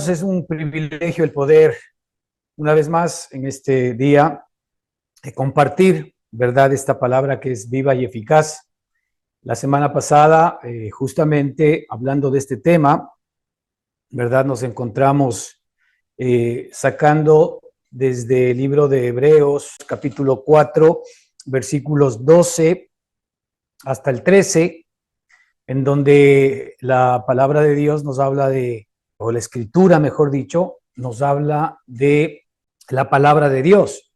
hermanos, es un privilegio el poder, una vez más, en este día, compartir, ¿verdad?, esta palabra que es viva y eficaz. La semana pasada, justamente hablando de este tema, ¿verdad?, nos encontramos sacando desde el libro de Hebreos, capítulo 4, versículos 12 hasta el 13, en donde la palabra de Dios nos habla o la escritura, mejor dicho, nos habla de la palabra de Dios.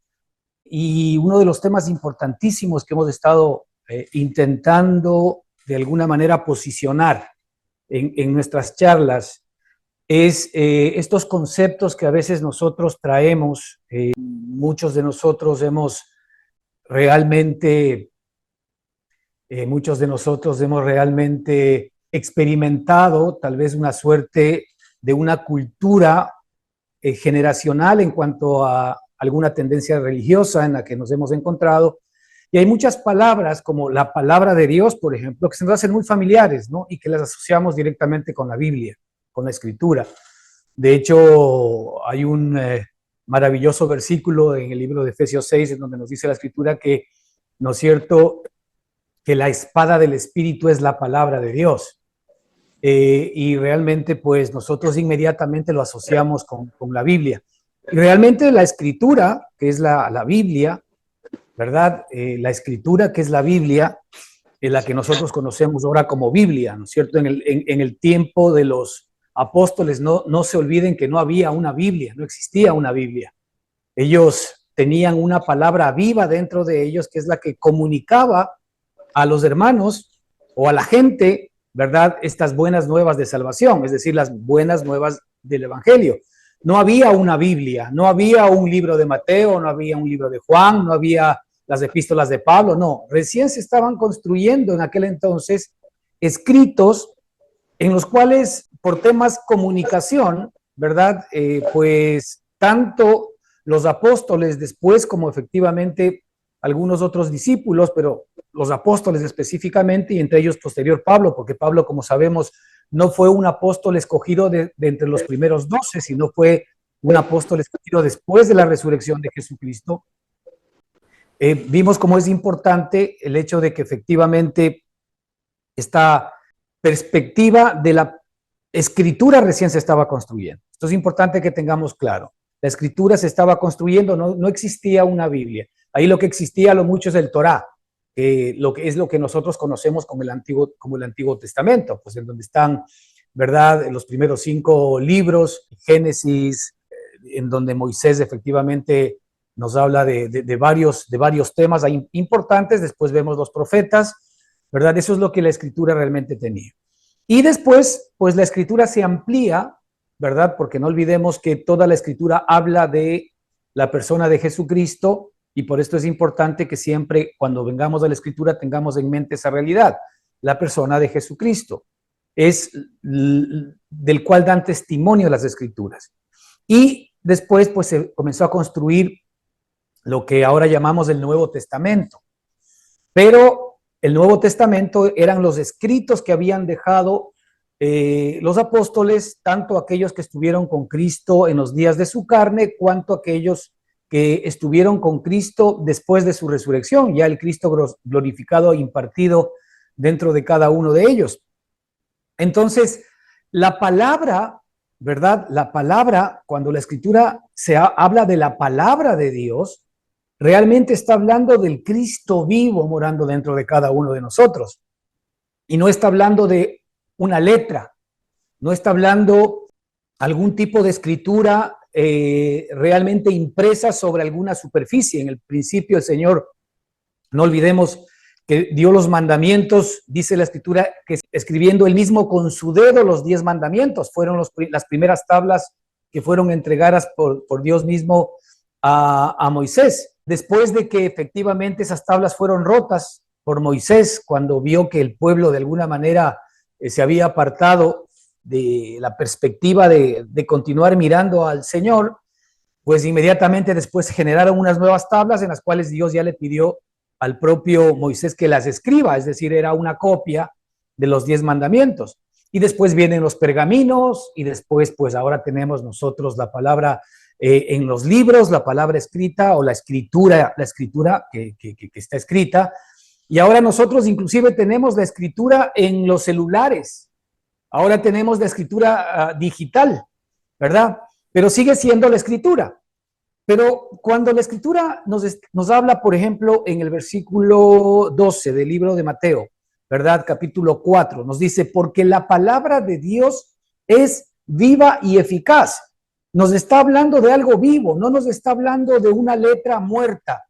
Y uno de los temas importantísimos que hemos estado intentando de alguna manera posicionar en nuestras charlas es estos conceptos que a veces nosotros traemos. Muchos de nosotros hemos realmente experimentado tal vez una suerte de una cultura generacional en cuanto a alguna tendencia religiosa en la que nos hemos encontrado. Y hay muchas palabras, como la palabra de Dios, por ejemplo, que se nos hacen muy familiares, ¿no? Y que las asociamos directamente con la Biblia, con la Escritura. De hecho, hay un maravilloso versículo en el libro de Efesios 6, en donde nos dice la Escritura que, ¿no es cierto?, que la espada del Espíritu es la palabra de Dios. Y realmente, pues, nosotros inmediatamente lo asociamos con la Biblia. Y realmente la Escritura, que es la Biblia, ¿verdad? La Escritura, que es la Biblia, es la que nosotros conocemos ahora como Biblia, ¿no es cierto? En el tiempo de los apóstoles, no se olviden que no había una Biblia, no existía una Biblia. Ellos tenían una palabra viva dentro de ellos, que es la que comunicaba a los hermanos o a la gente, ¿verdad?, estas buenas nuevas de salvación, es decir, las buenas nuevas del Evangelio. No había una Biblia, no había un libro de Mateo, no había un libro de Juan, no había las epístolas de Pablo, no. Recién se estaban construyendo en aquel entonces escritos en los cuales, por temas comunicación, ¿verdad?, pues tanto los apóstoles después como efectivamente algunos otros discípulos, pero los apóstoles específicamente, y entre ellos posterior Pablo, porque Pablo, como sabemos, no fue un apóstol escogido de entre los primeros 12, sino fue un apóstol escogido después de la resurrección de Jesucristo. Vimos cómo es importante el hecho de que efectivamente esta perspectiva de la escritura recién se estaba construyendo. Esto es importante que tengamos claro. La escritura se estaba construyendo, no existía una Biblia. Ahí lo que existía lo mucho es el Torá, lo que nosotros conocemos como el Antiguo Testamento, pues en donde están, ¿verdad?, los primeros 5 libros, Génesis, en donde Moisés efectivamente nos habla de varios temas importantes. Después vemos los profetas, ¿verdad? Eso es lo que la escritura realmente tenía. Y después, pues la escritura se amplía, ¿verdad? Porque no olvidemos que toda la escritura habla de la persona de Jesucristo, y por esto es importante que siempre cuando vengamos a la escritura tengamos en mente esa realidad. La persona de Jesucristo es del cual dan testimonio las escrituras. Y después, pues se comenzó a construir lo que ahora llamamos el Nuevo Testamento. Pero el Nuevo Testamento eran los escritos que habían dejado los apóstoles, tanto aquellos que estuvieron con Cristo en los días de su carne, cuanto aquellos que estuvieron con Cristo después de su resurrección, ya el Cristo glorificado e impartido dentro de cada uno de ellos. Entonces, la palabra, ¿verdad? La palabra, cuando la escritura habla de la palabra de Dios, realmente está hablando del Cristo vivo morando dentro de cada uno de nosotros. Y no está hablando de una letra, no está hablando algún tipo de escritura realmente impresa sobre alguna superficie. En el principio el Señor, no olvidemos que dio los mandamientos, dice la escritura, que escribiendo él mismo con su dedo los 10 mandamientos, fueron las primeras tablas que fueron entregadas por Dios mismo a Moisés. Después de que efectivamente esas tablas fueron rotas por Moisés, cuando vio que el pueblo de alguna manera se había apartado de la perspectiva de continuar mirando al Señor, pues inmediatamente después se generaron unas nuevas tablas en las cuales Dios ya le pidió al propio Moisés que las escriba, es decir, era una copia de los 10 mandamientos. y después vienen los pergaminos, y después pues ahora tenemos nosotros la palabra en los libros, la palabra escrita o la escritura que está escrita, y ahora nosotros inclusive tenemos la escritura en los celulares, ahora tenemos la escritura digital, ¿verdad? Pero sigue siendo la escritura. Pero cuando la escritura nos habla, por ejemplo, en el versículo 12 del libro de Mateo, ¿verdad? Capítulo 4, nos dice, porque la palabra de Dios es viva y eficaz. Nos está hablando de algo vivo, no nos está hablando de una letra muerta.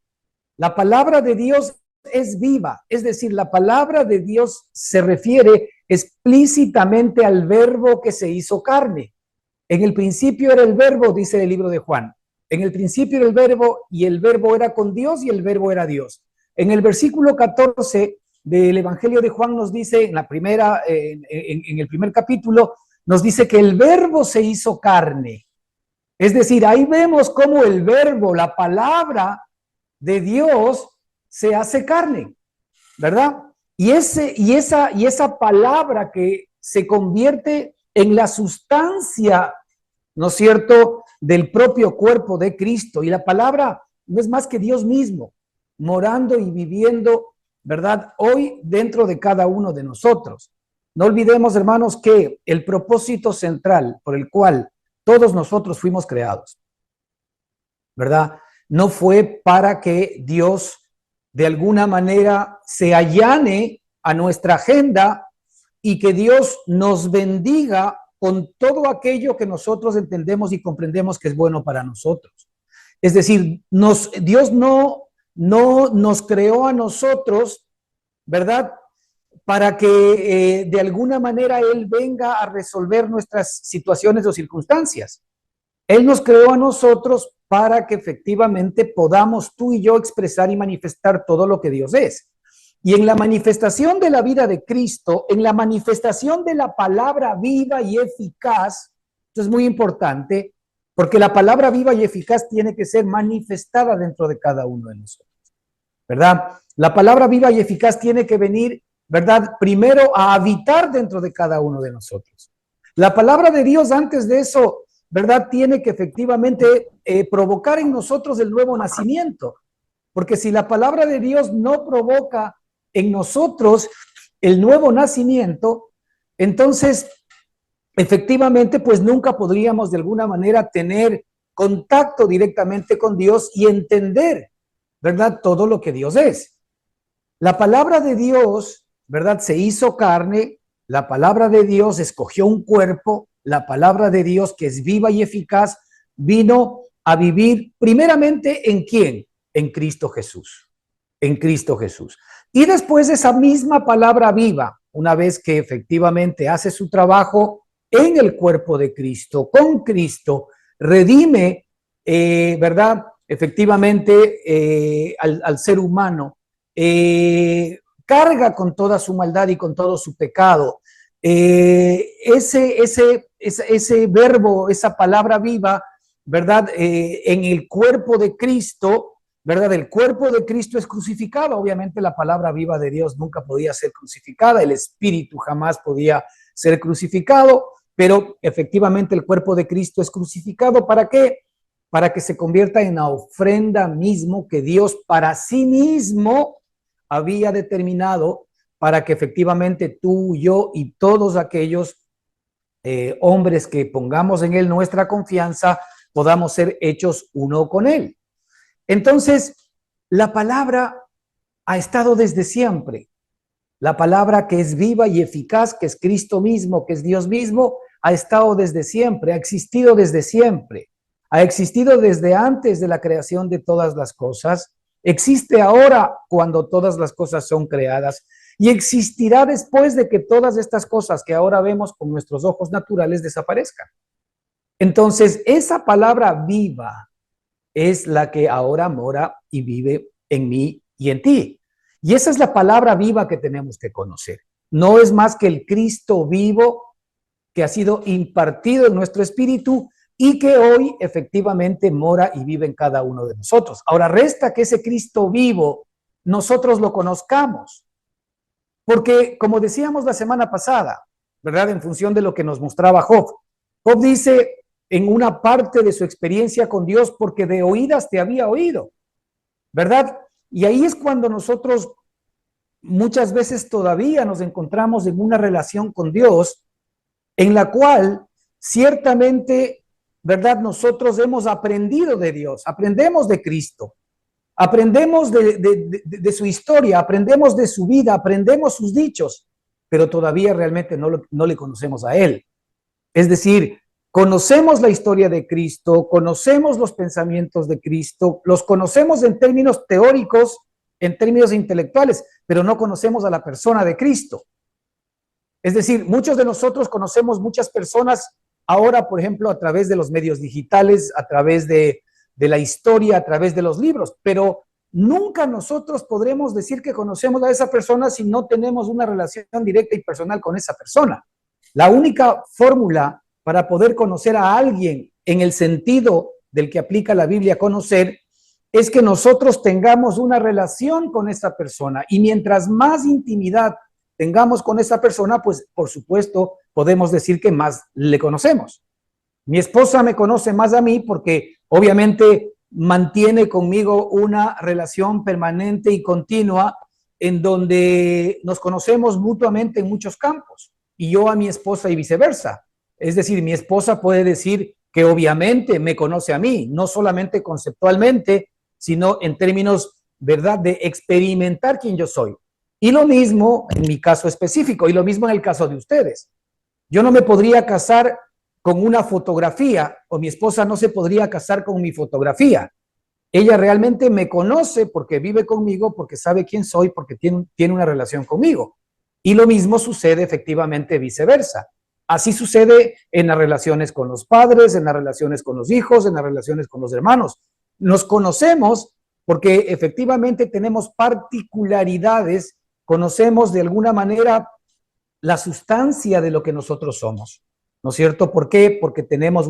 La palabra de Dios es viva, es decir, la palabra de Dios se refiere explícitamente al verbo que se hizo carne. En el principio era el verbo, dice el libro de Juan. En el principio era el verbo y el verbo era con Dios y el verbo era Dios. En el versículo 14 del Evangelio de Juan nos dice, en el primer capítulo, nos dice que el verbo se hizo carne. Es decir, ahí vemos cómo el verbo, la palabra de Dios se hace carne, ¿verdad? Y esa palabra que se convierte en la sustancia, ¿no es cierto?, del propio cuerpo de Cristo. Y la palabra no es más que Dios mismo, morando y viviendo, ¿verdad?, hoy dentro de cada uno de nosotros. No olvidemos, hermanos, que el propósito central por el cual todos nosotros fuimos creados, ¿verdad?, no fue para que Dios de alguna manera se allane a nuestra agenda y que Dios nos bendiga con todo aquello que nosotros entendemos y comprendemos que es bueno para nosotros. Es decir, Dios no nos creó a nosotros, ¿verdad?, para que de alguna manera Él venga a resolver nuestras situaciones o circunstancias. Él nos creó a nosotros para que efectivamente podamos tú y yo expresar y manifestar todo lo que Dios es. Y en la manifestación de la vida de Cristo, en la manifestación de la palabra viva y eficaz, esto es muy importante, porque la palabra viva y eficaz tiene que ser manifestada dentro de cada uno de nosotros, ¿verdad? La palabra viva y eficaz tiene que venir, ¿verdad?, primero a habitar dentro de cada uno de nosotros. La palabra de Dios antes de eso, ¿verdad?, tiene que efectivamente provocar en nosotros el nuevo nacimiento, porque si la palabra de Dios no provoca en nosotros el nuevo nacimiento, entonces efectivamente pues nunca podríamos de alguna manera tener contacto directamente con Dios y entender, ¿verdad?, todo lo que Dios es. La palabra de Dios, ¿verdad?, se hizo carne, la palabra de Dios escogió un cuerpo, la palabra de Dios, que es viva y eficaz, vino a vivir primeramente ¿en quién? En Cristo Jesús. En Cristo Jesús. Y después esa misma palabra viva, una vez que efectivamente hace su trabajo en el cuerpo de Cristo, con Cristo, redime, ¿verdad?, efectivamente al ser humano, carga con toda su maldad y con todo su pecado. Ese verbo, esa palabra viva, ¿verdad?, en el cuerpo de Cristo, ¿verdad? El cuerpo de Cristo es crucificado. Obviamente la palabra viva de Dios nunca podía ser crucificada, el Espíritu jamás podía ser crucificado, pero efectivamente el cuerpo de Cristo es crucificado. ¿Para qué? Para que se convierta en la ofrenda mismo que Dios para sí mismo había determinado para que efectivamente tú, yo y todos aquellos hombres que pongamos en Él nuestra confianza podamos ser hechos uno con Él. Entonces, la palabra ha estado desde siempre. La palabra que es viva y eficaz, que es Cristo mismo, que es Dios mismo, ha estado desde siempre, ha existido desde siempre. Ha existido desde antes de la creación de todas las cosas, existe ahora cuando todas las cosas son creadas y existirá después de que todas estas cosas que ahora vemos con nuestros ojos naturales desaparezcan. Entonces, esa palabra viva es la que ahora mora y vive en mí y en ti. Y esa es la palabra viva que tenemos que conocer. No es más que el Cristo vivo que ha sido impartido en nuestro espíritu y que hoy efectivamente mora y vive en cada uno de nosotros. Ahora resta que ese Cristo vivo nosotros lo conozcamos, porque como decíamos la semana pasada, ¿verdad? En función de lo que nos mostraba Job. Job dice en una parte de su experiencia con Dios, porque de oídas te había oído, ¿verdad? Y ahí es cuando nosotros muchas veces todavía nos encontramos en una relación con Dios en la cual ciertamente, ¿verdad? Nosotros hemos aprendido de Dios, aprendemos de Cristo, aprendemos de su historia, aprendemos de su vida, aprendemos sus dichos, pero todavía realmente no le conocemos a Él. Es decir, conocemos la historia de Cristo, conocemos los pensamientos de Cristo, los conocemos en términos teóricos, en términos intelectuales, pero no conocemos a la persona de Cristo. Es decir, muchos de nosotros conocemos muchas personas ahora, por ejemplo, a través de los medios digitales, a través de la historia, a través de los libros, pero nunca nosotros podremos decir que conocemos a esa persona si no tenemos una relación directa y personal con esa persona. La única fórmula para poder conocer a alguien en el sentido del que aplica la Biblia conocer es que nosotros tengamos una relación con esa persona, y mientras más intimidad tengamos con esa persona, pues por supuesto podemos decir que más le conocemos. Mi esposa me conoce más a mí porque obviamente mantiene conmigo una relación permanente y continua en donde nos conocemos mutuamente en muchos campos, y yo a mi esposa y viceversa. Es decir, mi esposa puede decir que obviamente me conoce a mí, no solamente conceptualmente, sino en términos, ¿verdad?, de experimentar quién yo soy. Y lo mismo en mi caso específico, y lo mismo en el caso de ustedes. Yo no me podría casar con una fotografía, o mi esposa no se podría casar con mi fotografía. Ella realmente me conoce porque vive conmigo, porque sabe quién soy, porque tiene una relación conmigo. Y lo mismo sucede efectivamente viceversa. Así sucede en las relaciones con los padres, en las relaciones con los hijos, en las relaciones con los hermanos. Nos conocemos porque efectivamente tenemos particularidades, conocemos de alguna manera la sustancia de lo que nosotros somos, ¿no es cierto? ¿Por qué? Porque tenemos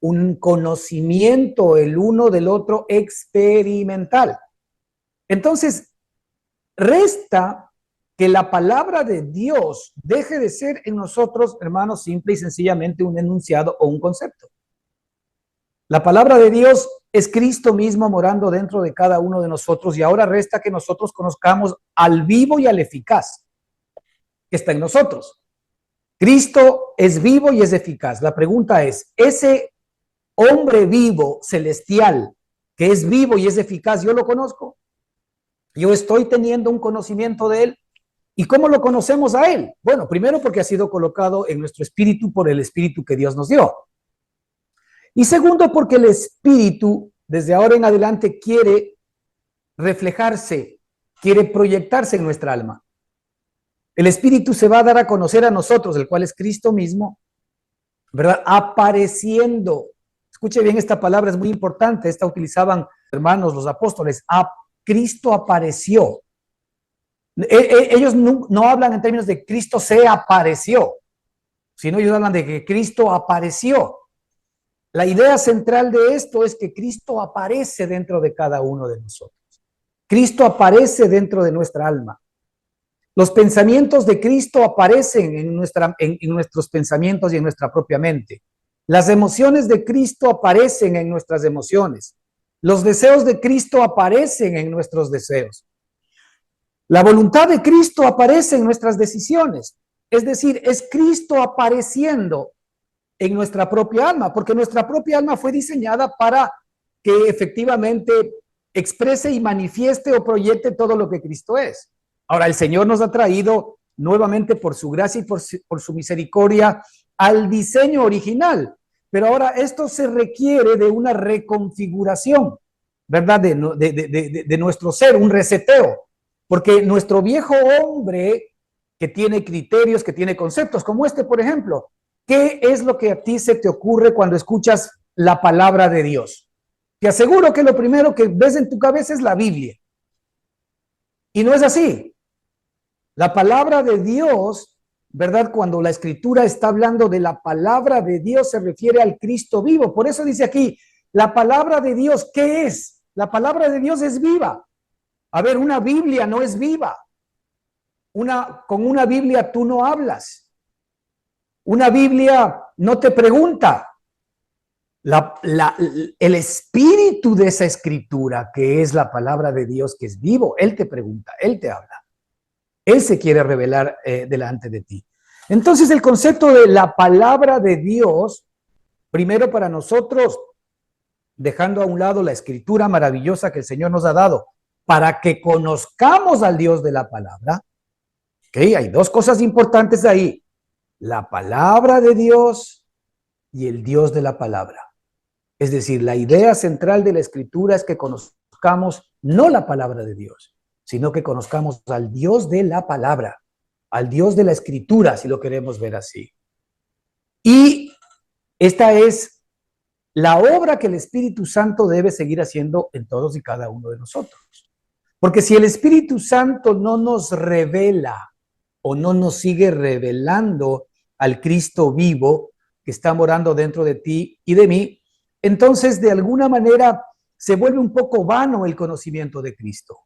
un conocimiento el uno del otro experimental. Entonces, resta que la palabra de Dios deje de ser en nosotros, hermanos, simple y sencillamente un enunciado o un concepto. La palabra de Dios es Cristo mismo morando dentro de cada uno de nosotros, y ahora resta que nosotros conozcamos al vivo y al eficaz que está en nosotros. Cristo es vivo y es eficaz. La pregunta es, ¿ese hombre vivo, celestial, que es vivo y es eficaz, yo lo conozco? ¿Yo estoy teniendo un conocimiento de él? ¿Y cómo lo conocemos a él? Bueno, primero porque ha sido colocado en nuestro espíritu por el espíritu que Dios nos dio. Y segundo porque el espíritu desde ahora en adelante quiere reflejarse, quiere proyectarse en nuestra alma. El espíritu se va a dar a conocer a nosotros, el cual es Cristo mismo, ¿verdad? Apareciendo. Escuche bien esta palabra, es muy importante. Esta utilizaban, hermanos, los apóstoles. Cristo apareció. Ellos no hablan en términos de Cristo se apareció, sino ellos hablan de que Cristo apareció. La idea central de esto es que Cristo aparece dentro de cada uno de nosotros. Cristo aparece dentro de nuestra alma. Los pensamientos de Cristo aparecen en nuestros pensamientos y en nuestra propia mente. Las emociones de Cristo aparecen en nuestras emociones. Los deseos de Cristo aparecen en nuestros deseos. La voluntad de Cristo aparece en nuestras decisiones. Es decir, es Cristo apareciendo en nuestra propia alma, porque nuestra propia alma fue diseñada para que efectivamente exprese y manifieste o proyecte todo lo que Cristo es. Ahora, el Señor nos ha traído nuevamente por su gracia y por su misericordia al diseño original, pero ahora esto se requiere de una reconfiguración, ¿verdad? De nuestro ser, un reseteo, porque nuestro viejo hombre que tiene criterios, que tiene conceptos, como este, por ejemplo, ¿qué es lo que a ti se te ocurre cuando escuchas la palabra de Dios? Te aseguro que lo primero que ves en tu cabeza es la Biblia. Y no es así. La palabra de Dios, ¿verdad? Cuando la Escritura está hablando de la palabra de Dios, se refiere al Cristo vivo. Por eso dice aquí, la palabra de Dios, ¿qué es? La palabra de Dios es viva. A ver, una Biblia no es viva. Con una Biblia tú no hablas. Una Biblia no te pregunta. El espíritu de esa escritura, que es la palabra de Dios, que es vivo, Él te pregunta, Él te habla. Él se quiere revelar delante de ti. Entonces, el concepto de la palabra de Dios, primero para nosotros, dejando a un lado la escritura maravillosa que el Señor nos ha dado, para que conozcamos al Dios de la palabra. ¿Okay? Hay dos cosas importantes ahí: la palabra de Dios y el Dios de la palabra. Es decir, la idea central de la escritura es que conozcamos no la palabra de Dios, sino que conozcamos al Dios de la palabra, al Dios de la escritura, si lo queremos ver así. Y esta es la obra que el Espíritu Santo debe seguir haciendo en todos y cada uno de nosotros. Porque si el Espíritu Santo no nos revela o no nos sigue revelando al Cristo vivo que está morando dentro de ti y de mí, entonces de alguna manera se vuelve un poco vano el conocimiento de Cristo.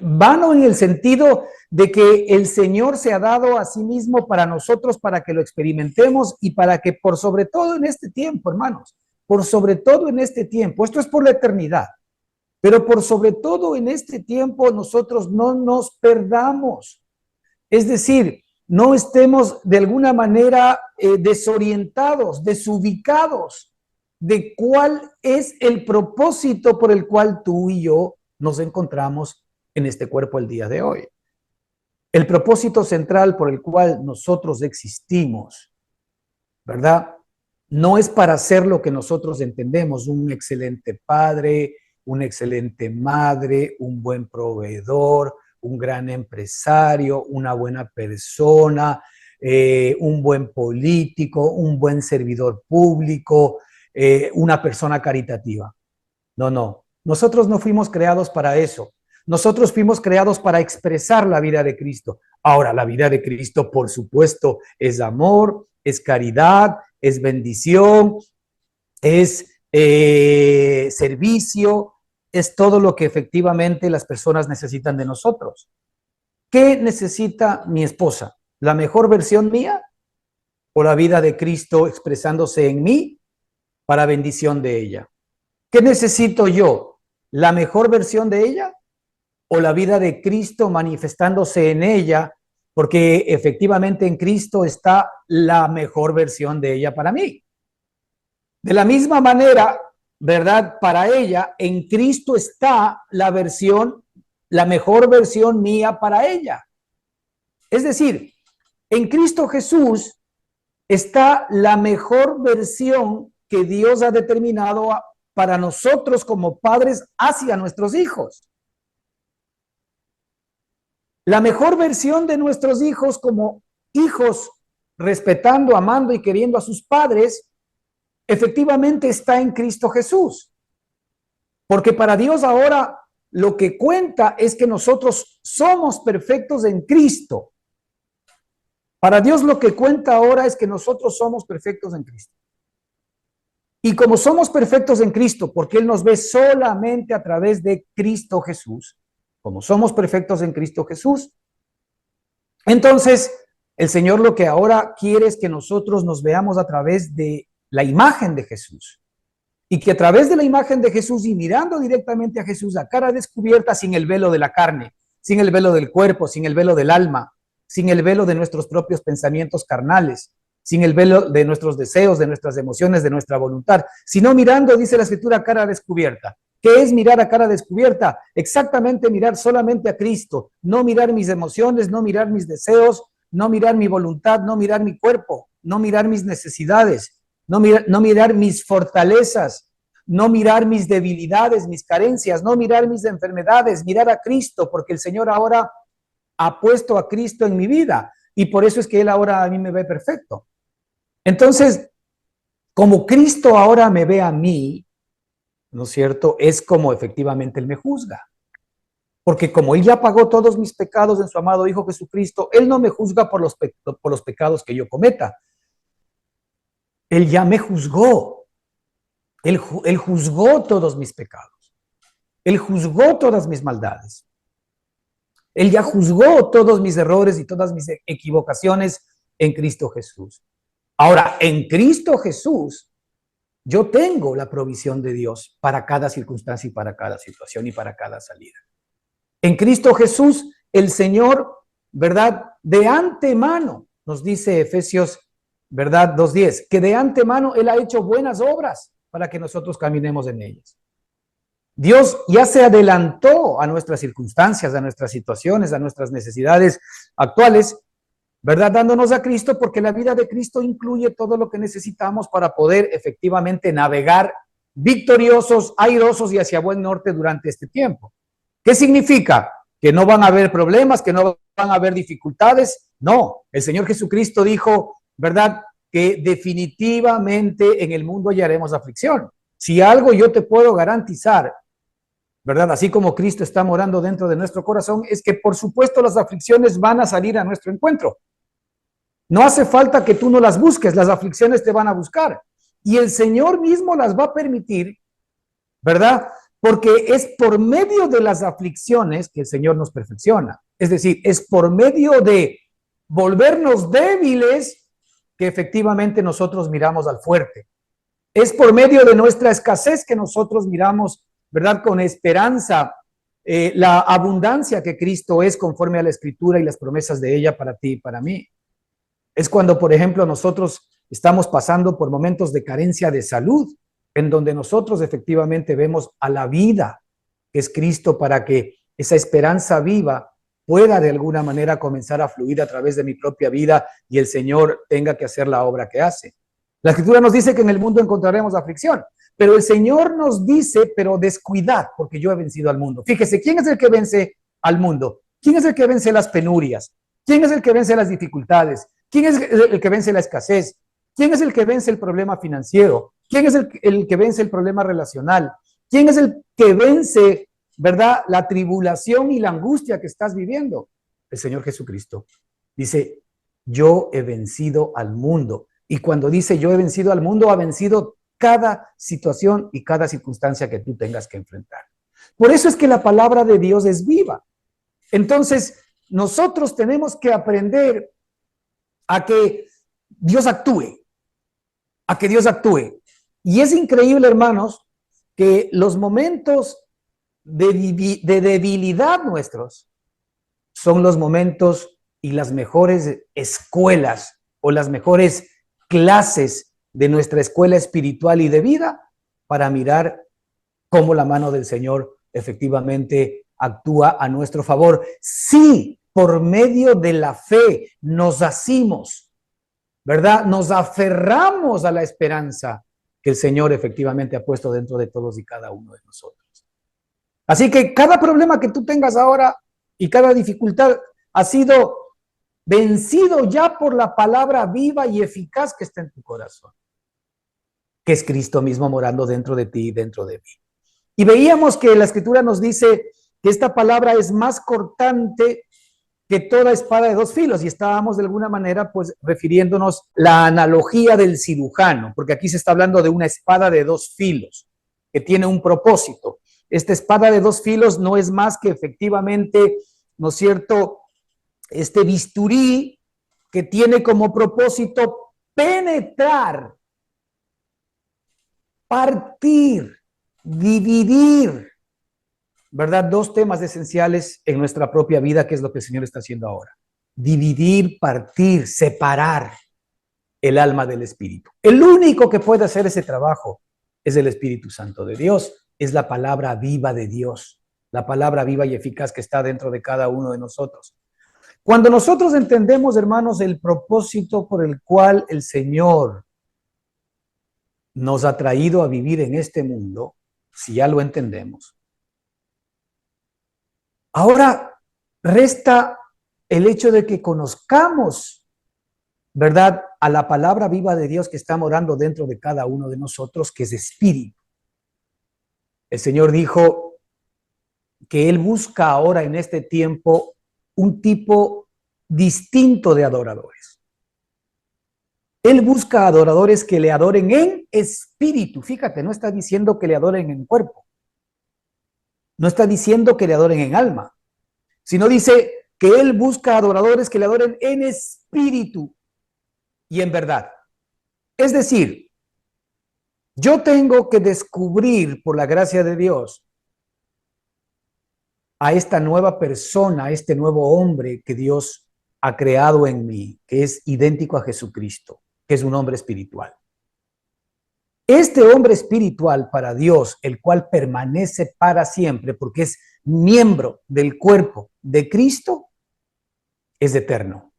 Vano en el sentido de que el Señor se ha dado a sí mismo para nosotros, para que lo experimentemos y para que por sobre todo en este tiempo, hermanos, por sobre todo en este tiempo, esto es por la eternidad, pero por sobre todo en este tiempo nosotros no nos perdamos. Es decir, no estemos de alguna manera desorientados, desubicados de cuál es el propósito por el cual tú y yo nos encontramos en este cuerpo el día de hoy. El propósito central por el cual nosotros existimos, ¿verdad? No es para ser lo que nosotros entendemos, un excelente padre, una excelente madre, un buen proveedor, un gran empresario, una buena persona, un buen político, un buen servidor público, una persona caritativa. No, no. Nosotros no fuimos creados para eso. Nosotros fuimos creados para expresar la vida de Cristo. Ahora, la vida de Cristo, por supuesto, es amor, es caridad, es bendición, es servicio, es todo lo que efectivamente las personas necesitan de nosotros. ¿Qué necesita mi esposa? ¿La mejor versión mía o la vida de Cristo expresándose en mí para bendición de ella? ¿Qué necesito yo? ¿La mejor versión de ella o la vida de Cristo manifestándose en ella? Porque efectivamente en Cristo está la mejor versión de ella para mí. De la misma manera, ¿verdad? Para ella, en Cristo está la mejor versión mía para ella. Es decir, en Cristo Jesús está la mejor versión que Dios ha determinado para nosotros como padres hacia nuestros hijos. La mejor versión de nuestros hijos como hijos, respetando, amando y queriendo a sus padres, efectivamente está en Cristo Jesús. Porque para Dios ahora lo que cuenta es que nosotros somos perfectos en Cristo. Para Dios lo que cuenta ahora es que nosotros somos perfectos en Cristo. Y como somos perfectos en Cristo, porque Él nos ve solamente a través de Cristo Jesús, como somos perfectos en Cristo Jesús, entonces el Señor lo que ahora quiere es que nosotros nos veamos a través de la imagen de Jesús. Y que a través de la imagen de Jesús y mirando directamente a Jesús a cara descubierta, sin el velo de la carne, sin el velo del cuerpo, sin el velo del alma, sin el velo de nuestros propios pensamientos carnales, sin el velo de nuestros deseos, de nuestras emociones, de nuestra voluntad, sino mirando, dice la Escritura, a cara descubierta. ¿Qué es mirar a cara descubierta? Exactamente mirar solamente a Cristo, no mirar mis emociones, no mirar mis deseos, no mirar mi voluntad, no mirar mi cuerpo, no mirar mis necesidades, no mirar mis fortalezas, no mirar mis debilidades, mis carencias, no mirar mis enfermedades, mirar a Cristo, porque el Señor ahora ha puesto a Cristo en mi vida y por eso es que Él ahora a mí me ve perfecto. Entonces, como Cristo ahora me ve a mí, ¿no es cierto? Es como efectivamente Él me juzga. Porque como Él ya pagó todos mis pecados en su amado Hijo Jesucristo, Él no me juzga por los pecados que yo cometa. Él ya me juzgó. Él juzgó todos mis pecados. Él juzgó todas mis maldades. Él ya juzgó todos mis errores y todas mis equivocaciones en Cristo Jesús. Ahora, en Cristo Jesús, yo tengo la provisión de Dios para cada circunstancia y para cada situación y para cada salida. En Cristo Jesús, el Señor, ¿verdad? De antemano, nos dice Efesios, ¿verdad? 2:10, que de antemano Él ha hecho buenas obras para que nosotros caminemos en ellas. Dios ya se adelantó a nuestras circunstancias, a nuestras situaciones, a nuestras necesidades actuales, ¿verdad? Dándonos a Cristo, porque la vida de Cristo incluye todo lo que necesitamos para poder efectivamente navegar victoriosos, airosos y hacia buen norte durante este tiempo. ¿Qué significa? ¿Que no van a haber problemas, que no van a haber dificultades? No, el Señor Jesucristo dijo, ¿verdad?, que definitivamente en el mundo hallaremos aflicción. Si algo yo te puedo garantizar, ¿verdad?, así como Cristo está morando dentro de nuestro corazón, es que por supuesto las aflicciones van a salir a nuestro encuentro. No hace falta que tú no las busques, las aflicciones te van a buscar. Y el Señor mismo las va a permitir, ¿verdad?, porque es por medio de las aflicciones que el Señor nos perfecciona. Es decir, es por medio de volvernos débiles que efectivamente nosotros miramos al fuerte. Es por medio de nuestra escasez que nosotros miramos, ¿verdad?, con esperanza la abundancia que Cristo es conforme a la Escritura y las promesas de ella para ti y para mí. Es cuando, por ejemplo, nosotros estamos pasando por momentos de carencia de salud, en donde nosotros efectivamente vemos a la vida que es Cristo para que esa esperanza viva pueda de alguna manera comenzar a fluir a través de mi propia vida y el Señor tenga que hacer la obra que hace. La Escritura nos dice que en el mundo encontraremos aflicción, pero el Señor nos dice, pero descuidad, porque yo he vencido al mundo. Fíjese, ¿quién es el que vence al mundo? ¿Quién es el que vence las penurias? ¿Quién es el que vence las dificultades? ¿Quién es el que vence la escasez? ¿Quién es el que vence el problema financiero? ¿Quién es el que vence el problema relacional? ¿Quién es el que vence, verdad, la tribulación y la angustia que estás viviendo? El Señor Jesucristo. Dice, yo he vencido al mundo. Y cuando dice yo he vencido al mundo, ha vencido cada situación y cada circunstancia que tú tengas que enfrentar. Por eso es que la palabra de Dios es viva. Entonces, nosotros tenemos que aprender a que Dios actúe, a que Dios actúe. Y es increíble, hermanos, que los momentos de debilidad nuestros son los momentos y las mejores escuelas o las mejores clases de nuestra escuela espiritual y de vida para mirar cómo la mano del Señor efectivamente actúa a nuestro favor. Sí, por medio de la fe nos asimos, ¿verdad? Nos aferramos a la esperanza que el Señor efectivamente ha puesto dentro de todos y cada uno de nosotros. Así que cada problema que tú tengas ahora y cada dificultad ha sido vencido ya por la palabra viva y eficaz que está en tu corazón, que es Cristo mismo morando dentro de ti y dentro de mí. Y veíamos que la Escritura nos dice que esta palabra es más cortante que toda espada de dos filos, y estábamos de alguna manera pues refiriéndonos la analogía del cirujano, porque aquí se está hablando de una espada de dos filos que tiene un propósito. Esta espada de dos filos no es más que efectivamente, ¿no es cierto?, este bisturí que tiene como propósito penetrar, partir, dividir, ¿verdad? Dos temas esenciales en nuestra propia vida, que es lo que el Señor está haciendo ahora. Dividir, partir, separar el alma del espíritu. El único que puede hacer ese trabajo es el Espíritu Santo de Dios, es la palabra viva de Dios, la palabra viva y eficaz que está dentro de cada uno de nosotros. Cuando nosotros entendemos, hermanos, el propósito por el cual el Señor nos ha traído a vivir en este mundo, si ya lo entendemos, ahora resta el hecho de que conozcamos, ¿verdad?, a la palabra viva de Dios que está morando dentro de cada uno de nosotros, que es espíritu. El Señor dijo que Él busca ahora en este tiempo un tipo distinto de adoradores. Él busca adoradores que le adoren en espíritu. Fíjate, no está diciendo que le adoren en cuerpo. No está diciendo que le adoren en alma, sino dice que Él busca adoradores que le adoren en espíritu. y en verdad. Es decir, yo tengo que descubrir por la gracia de Dios a esta nueva persona, a este nuevo hombre que Dios ha creado en mí, que es idéntico a Jesucristo, que es un hombre espiritual. Este hombre espiritual para Dios, el cual permanece para siempre, porque es miembro del cuerpo de Cristo, es eterno.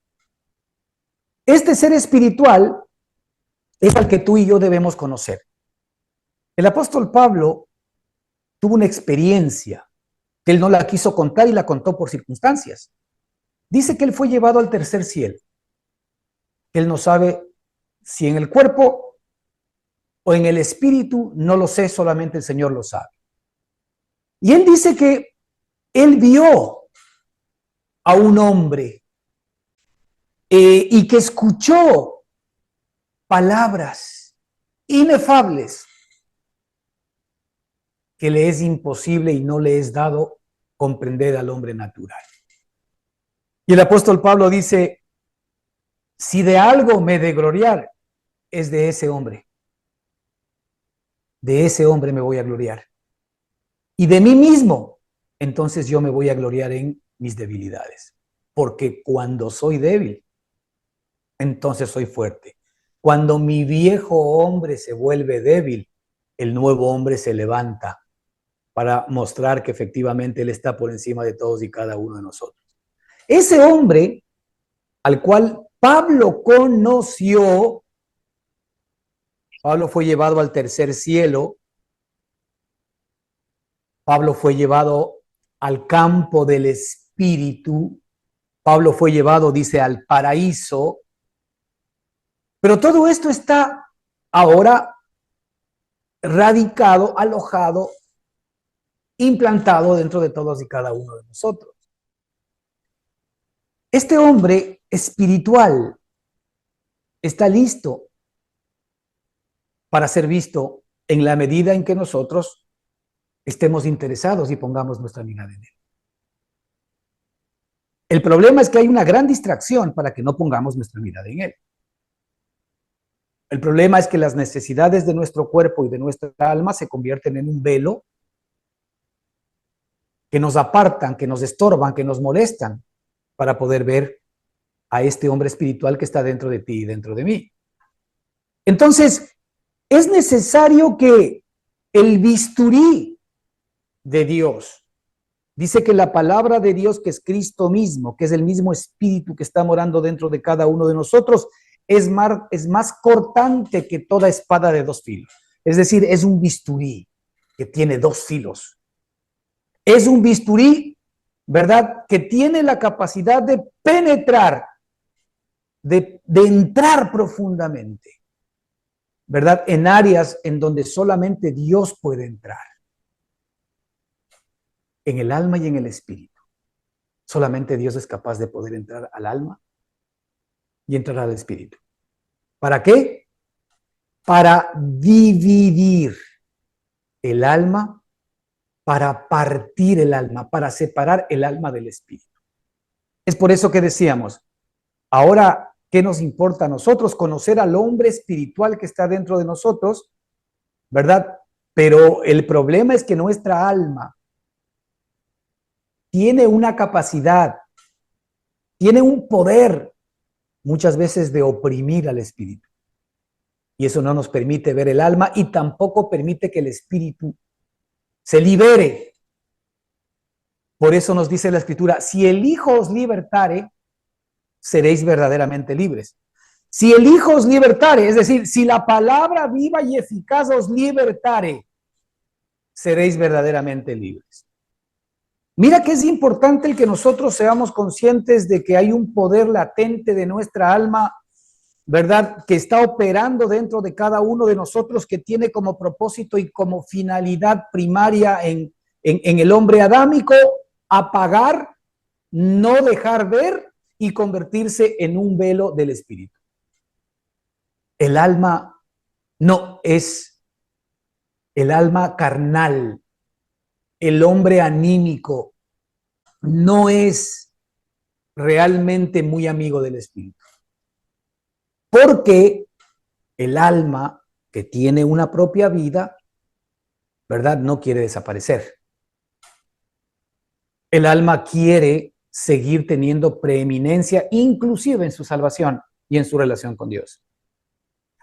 Este ser espiritual es al que tú y yo debemos conocer. El apóstol Pablo tuvo una experiencia que él no la quiso contar y la contó por circunstancias. Dice que él fue llevado al tercer cielo. Él no sabe si en el cuerpo o en el espíritu, no lo sé, solamente el Señor lo sabe. Y él dice que él vio a un hombre y que escuchó palabras inefables que le es imposible y no le es dado comprender al hombre natural. Y el apóstol Pablo dice, si de algo me he de gloriar, es de ese hombre. De ese hombre me voy a gloriar. Y de mí mismo, entonces yo me voy a gloriar en mis debilidades. Porque cuando soy débil, entonces soy fuerte. Cuando mi viejo hombre se vuelve débil, el nuevo hombre se levanta para mostrar que efectivamente Él está por encima de todos y cada uno de nosotros. Ese hombre al cual Pablo conoció, Pablo fue llevado al tercer cielo, Pablo fue llevado al campo del espíritu, Pablo fue llevado, dice, al paraíso, pero todo esto está ahora radicado, alojado, implantado dentro de todos y cada uno de nosotros. Este hombre espiritual está listo para ser visto en la medida en que nosotros estemos interesados y pongamos nuestra mirada en él. El problema es que hay una gran distracción para que no pongamos nuestra mirada en él. El problema es que las necesidades de nuestro cuerpo y de nuestra alma se convierten en un velo que nos apartan, que nos estorban, que nos molestan para poder ver a este hombre espiritual que está dentro de ti y dentro de mí. Entonces, es necesario que el bisturí de Dios, dice que la palabra de Dios, que es Cristo mismo, que es el mismo espíritu que está morando dentro de cada uno de nosotros, es más cortante que toda espada de dos filos. Es decir, es un bisturí que tiene dos filos. Es un bisturí, ¿verdad?, que tiene la capacidad de penetrar, de entrar profundamente, ¿verdad?, en áreas en donde solamente Dios puede entrar. En el alma y en el espíritu. Solamente Dios es capaz de poder entrar al alma y entrar al espíritu. ¿Para qué? Para dividir el alma, para partir el alma, para separar el alma del espíritu. Es por eso que decíamos, ahora, ¿qué nos importa a nosotros? Conocer al hombre espiritual que está dentro de nosotros, ¿verdad? Pero el problema es que nuestra alma tiene una capacidad, tiene un poder muchas veces de oprimir al espíritu. Y eso no nos permite ver el alma y tampoco permite que el espíritu se libere. Por eso nos dice la Escritura, si el Hijo os libertare, seréis verdaderamente libres. Si el Hijo os libertare, es decir, si la palabra viva y eficaz os libertare, seréis verdaderamente libres. Mira que es importante el que nosotros seamos conscientes de que hay un poder latente de nuestra alma, ¿verdad?, que está operando dentro de cada uno de nosotros, que tiene como propósito y como finalidad primaria en el hombre adámico apagar, no dejar ver y convertirse en un velo del espíritu. El alma no es el alma carnal, el hombre anímico no es realmente muy amigo del espíritu. Porque el alma que tiene una propia vida, ¿verdad? No quiere desaparecer. El alma quiere seguir teniendo preeminencia, inclusive en su salvación y en su relación con Dios.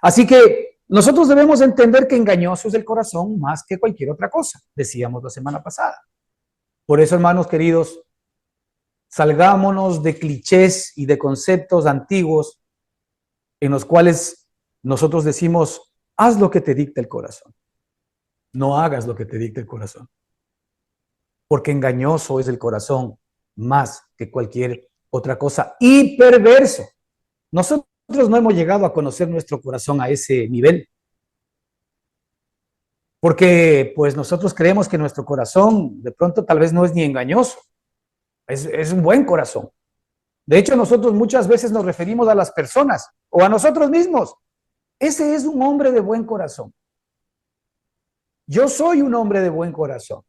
Así que nosotros debemos entender que engañoso es el corazón más que cualquier otra cosa, decíamos la semana pasada. Por eso, hermanos queridos, salgámonos de clichés y de conceptos antiguos en los cuales nosotros decimos, haz lo que te dicta el corazón. No hagas lo que te dicta el corazón. Porque engañoso es el corazón más que cualquier otra cosa y perverso. Nosotros no hemos llegado a conocer nuestro corazón a ese nivel. Porque pues nosotros creemos que nuestro corazón de pronto tal vez no es ni engañoso. Es un buen corazón. De hecho, nosotros muchas veces nos referimos a las personas o a nosotros mismos. Ese es un hombre de buen corazón. Yo soy un hombre de buen corazón.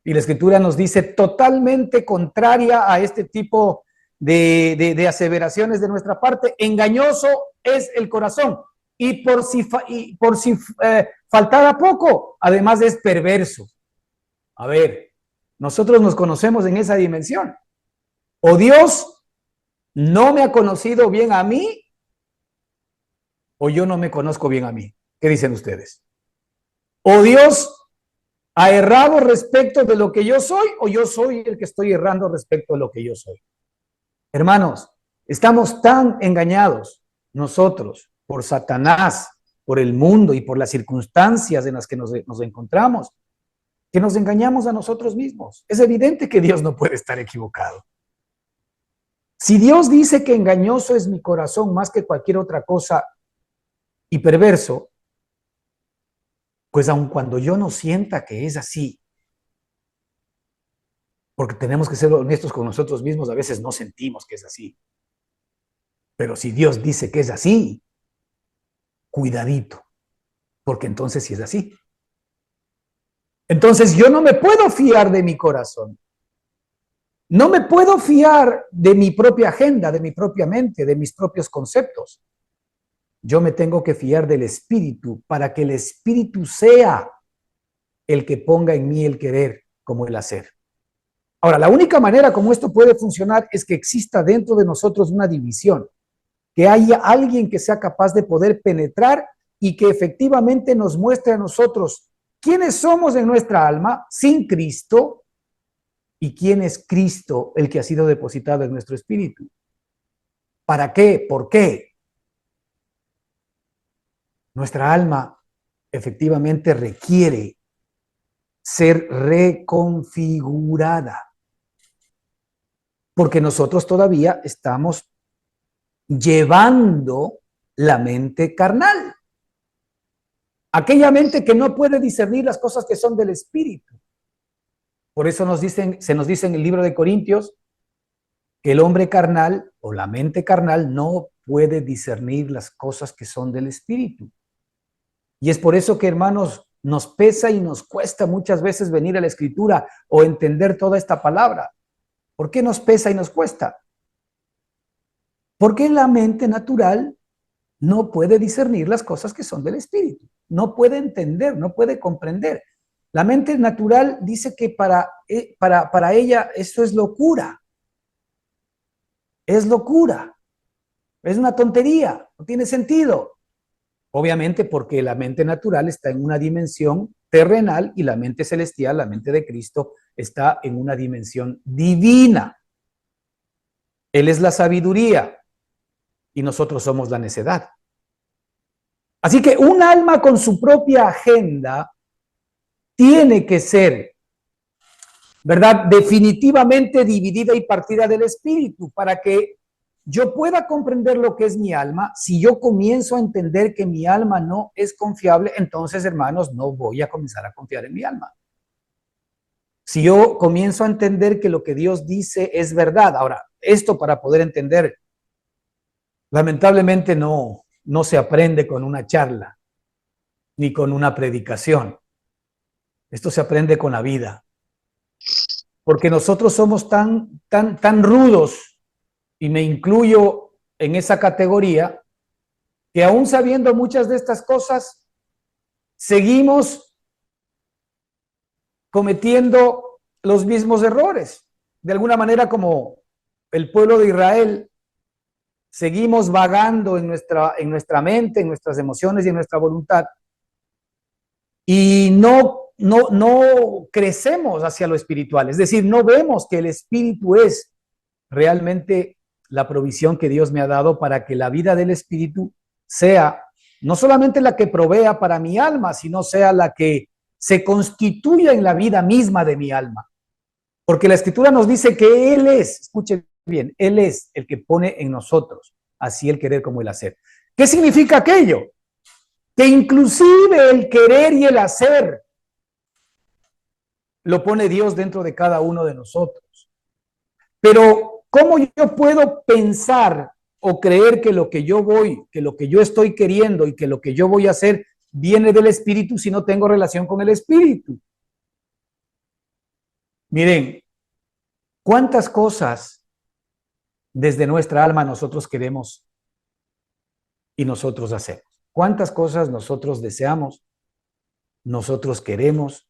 Y la Escritura nos dice totalmente contraria a este tipo de aseveraciones de nuestra parte. Engañoso es el corazón. Y por si faltara poco, además es perverso. A ver, nosotros nos conocemos en esa dimensión. O Dios no me ha conocido bien a mí, o yo no me conozco bien a mí. ¿Qué dicen ustedes? O Dios ha errado respecto de lo que yo soy, o yo soy el que estoy errando respecto de lo que yo soy. Hermanos, estamos tan engañados nosotros por Satanás, por el mundo y por las circunstancias en las que nos encontramos, que nos engañamos a nosotros mismos. Es evidente que Dios no puede estar equivocado. Si Dios dice que engañoso es mi corazón más que cualquier otra cosa y perverso, pues aun cuando yo no sienta que es así, porque tenemos que ser honestos con nosotros mismos, a veces no sentimos que es así. Pero si Dios dice que es así, cuidadito, porque entonces sí es así. Entonces yo no me puedo fiar de mi corazón. No me puedo fiar de mi propia agenda, de mi propia mente, de mis propios conceptos. Yo me tengo que fiar del Espíritu para que el Espíritu sea el que ponga en mí el querer como el hacer. Ahora, la única manera como esto puede funcionar es que exista dentro de nosotros una división, que haya alguien que sea capaz de poder penetrar y que efectivamente nos muestre a nosotros quiénes somos en nuestra alma sin Cristo y quién es Cristo el que ha sido depositado en nuestro espíritu. ¿Para qué? ¿Por qué? Nuestra alma efectivamente requiere ser reconfigurada, porque nosotros todavía estamos llevando la mente carnal. Aquella mente que no puede discernir las cosas que son del espíritu. Por eso se nos dice en el libro de Corintios que el hombre carnal o la mente carnal no puede discernir las cosas que son del espíritu. Y es por eso que, hermanos, nos pesa y nos cuesta muchas veces venir a la escritura o entender toda esta palabra. ¿Por qué nos pesa y nos cuesta? Porque la mente natural no puede discernir las cosas que son del espíritu. No puede entender, no puede comprender. La mente natural dice que para ella eso es locura. Es locura. Es una tontería. No tiene sentido. Obviamente porque la mente natural está en una dimensión terrenal y la mente celestial, la mente de Cristo, está en una dimensión divina. Él es la sabiduría y nosotros somos la necedad. Así que un alma con su propia agenda tiene que ser, ¿verdad?, definitivamente dividida y partida del espíritu para que yo pueda comprender lo que es mi alma. Si yo comienzo a entender que mi alma no es confiable, entonces, hermanos, no voy a comenzar a confiar en mi alma. Si yo comienzo a entender que lo que Dios dice es verdad, ahora, esto para poder entender, lamentablemente no se aprende con una charla ni con una predicación. Esto se aprende con la vida. Porque nosotros somos tan rudos, y me incluyo en esa categoría, que aún sabiendo muchas de estas cosas, seguimos cometiendo los mismos errores. De alguna manera, como el pueblo de Israel, seguimos vagando en nuestra mente, en nuestras emociones y en nuestra voluntad, y no crecemos hacia lo espiritual. Es decir, no vemos que el espíritu es realmente la provisión que Dios me ha dado para que la vida del espíritu sea no solamente la que provea para mi alma, sino sea la que se constituya en la vida misma de mi alma. Porque la Escritura nos dice que Él es, escuchen bien, Él es el que pone en nosotros así el querer como el hacer. ¿Qué significa aquello? Que inclusive el querer y el hacer lo pone Dios dentro de cada uno de nosotros. Pero ¿cómo yo puedo pensar o creer que lo que yo estoy queriendo y que lo que yo voy a hacer viene del Espíritu si no tengo relación con el Espíritu? Miren, ¿cuántas cosas desde nuestra alma nosotros queremos y nosotros hacemos? ¿Cuántas cosas nosotros deseamos, nosotros queremos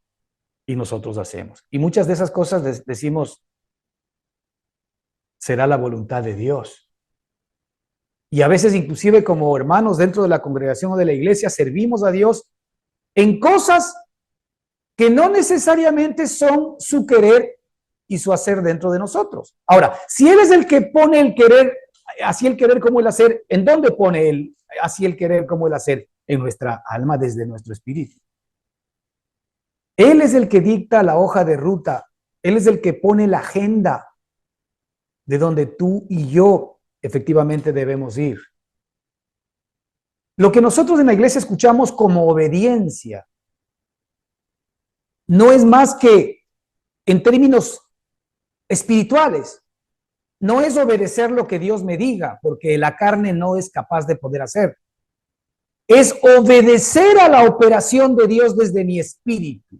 y nosotros hacemos? Y muchas de esas cosas decimos, será la voluntad de Dios. Y a veces inclusive como hermanos dentro de la congregación o de la iglesia servimos a Dios en cosas que no necesariamente son su querer y su hacer dentro de nosotros. Ahora, si Él es el que pone el querer, así el querer como el hacer, ¿en dónde pone Él así el querer como el hacer? En nuestra alma, desde nuestro espíritu. Él es el que dicta la hoja de ruta. Él es el que pone la agenda de donde tú y yo efectivamente debemos ir. Lo que nosotros en la iglesia escuchamos como obediencia no es más que, en términos espirituales, no es obedecer lo que Dios me diga, porque la carne no es capaz de poder hacer. Es obedecer a la operación de Dios desde mi espíritu.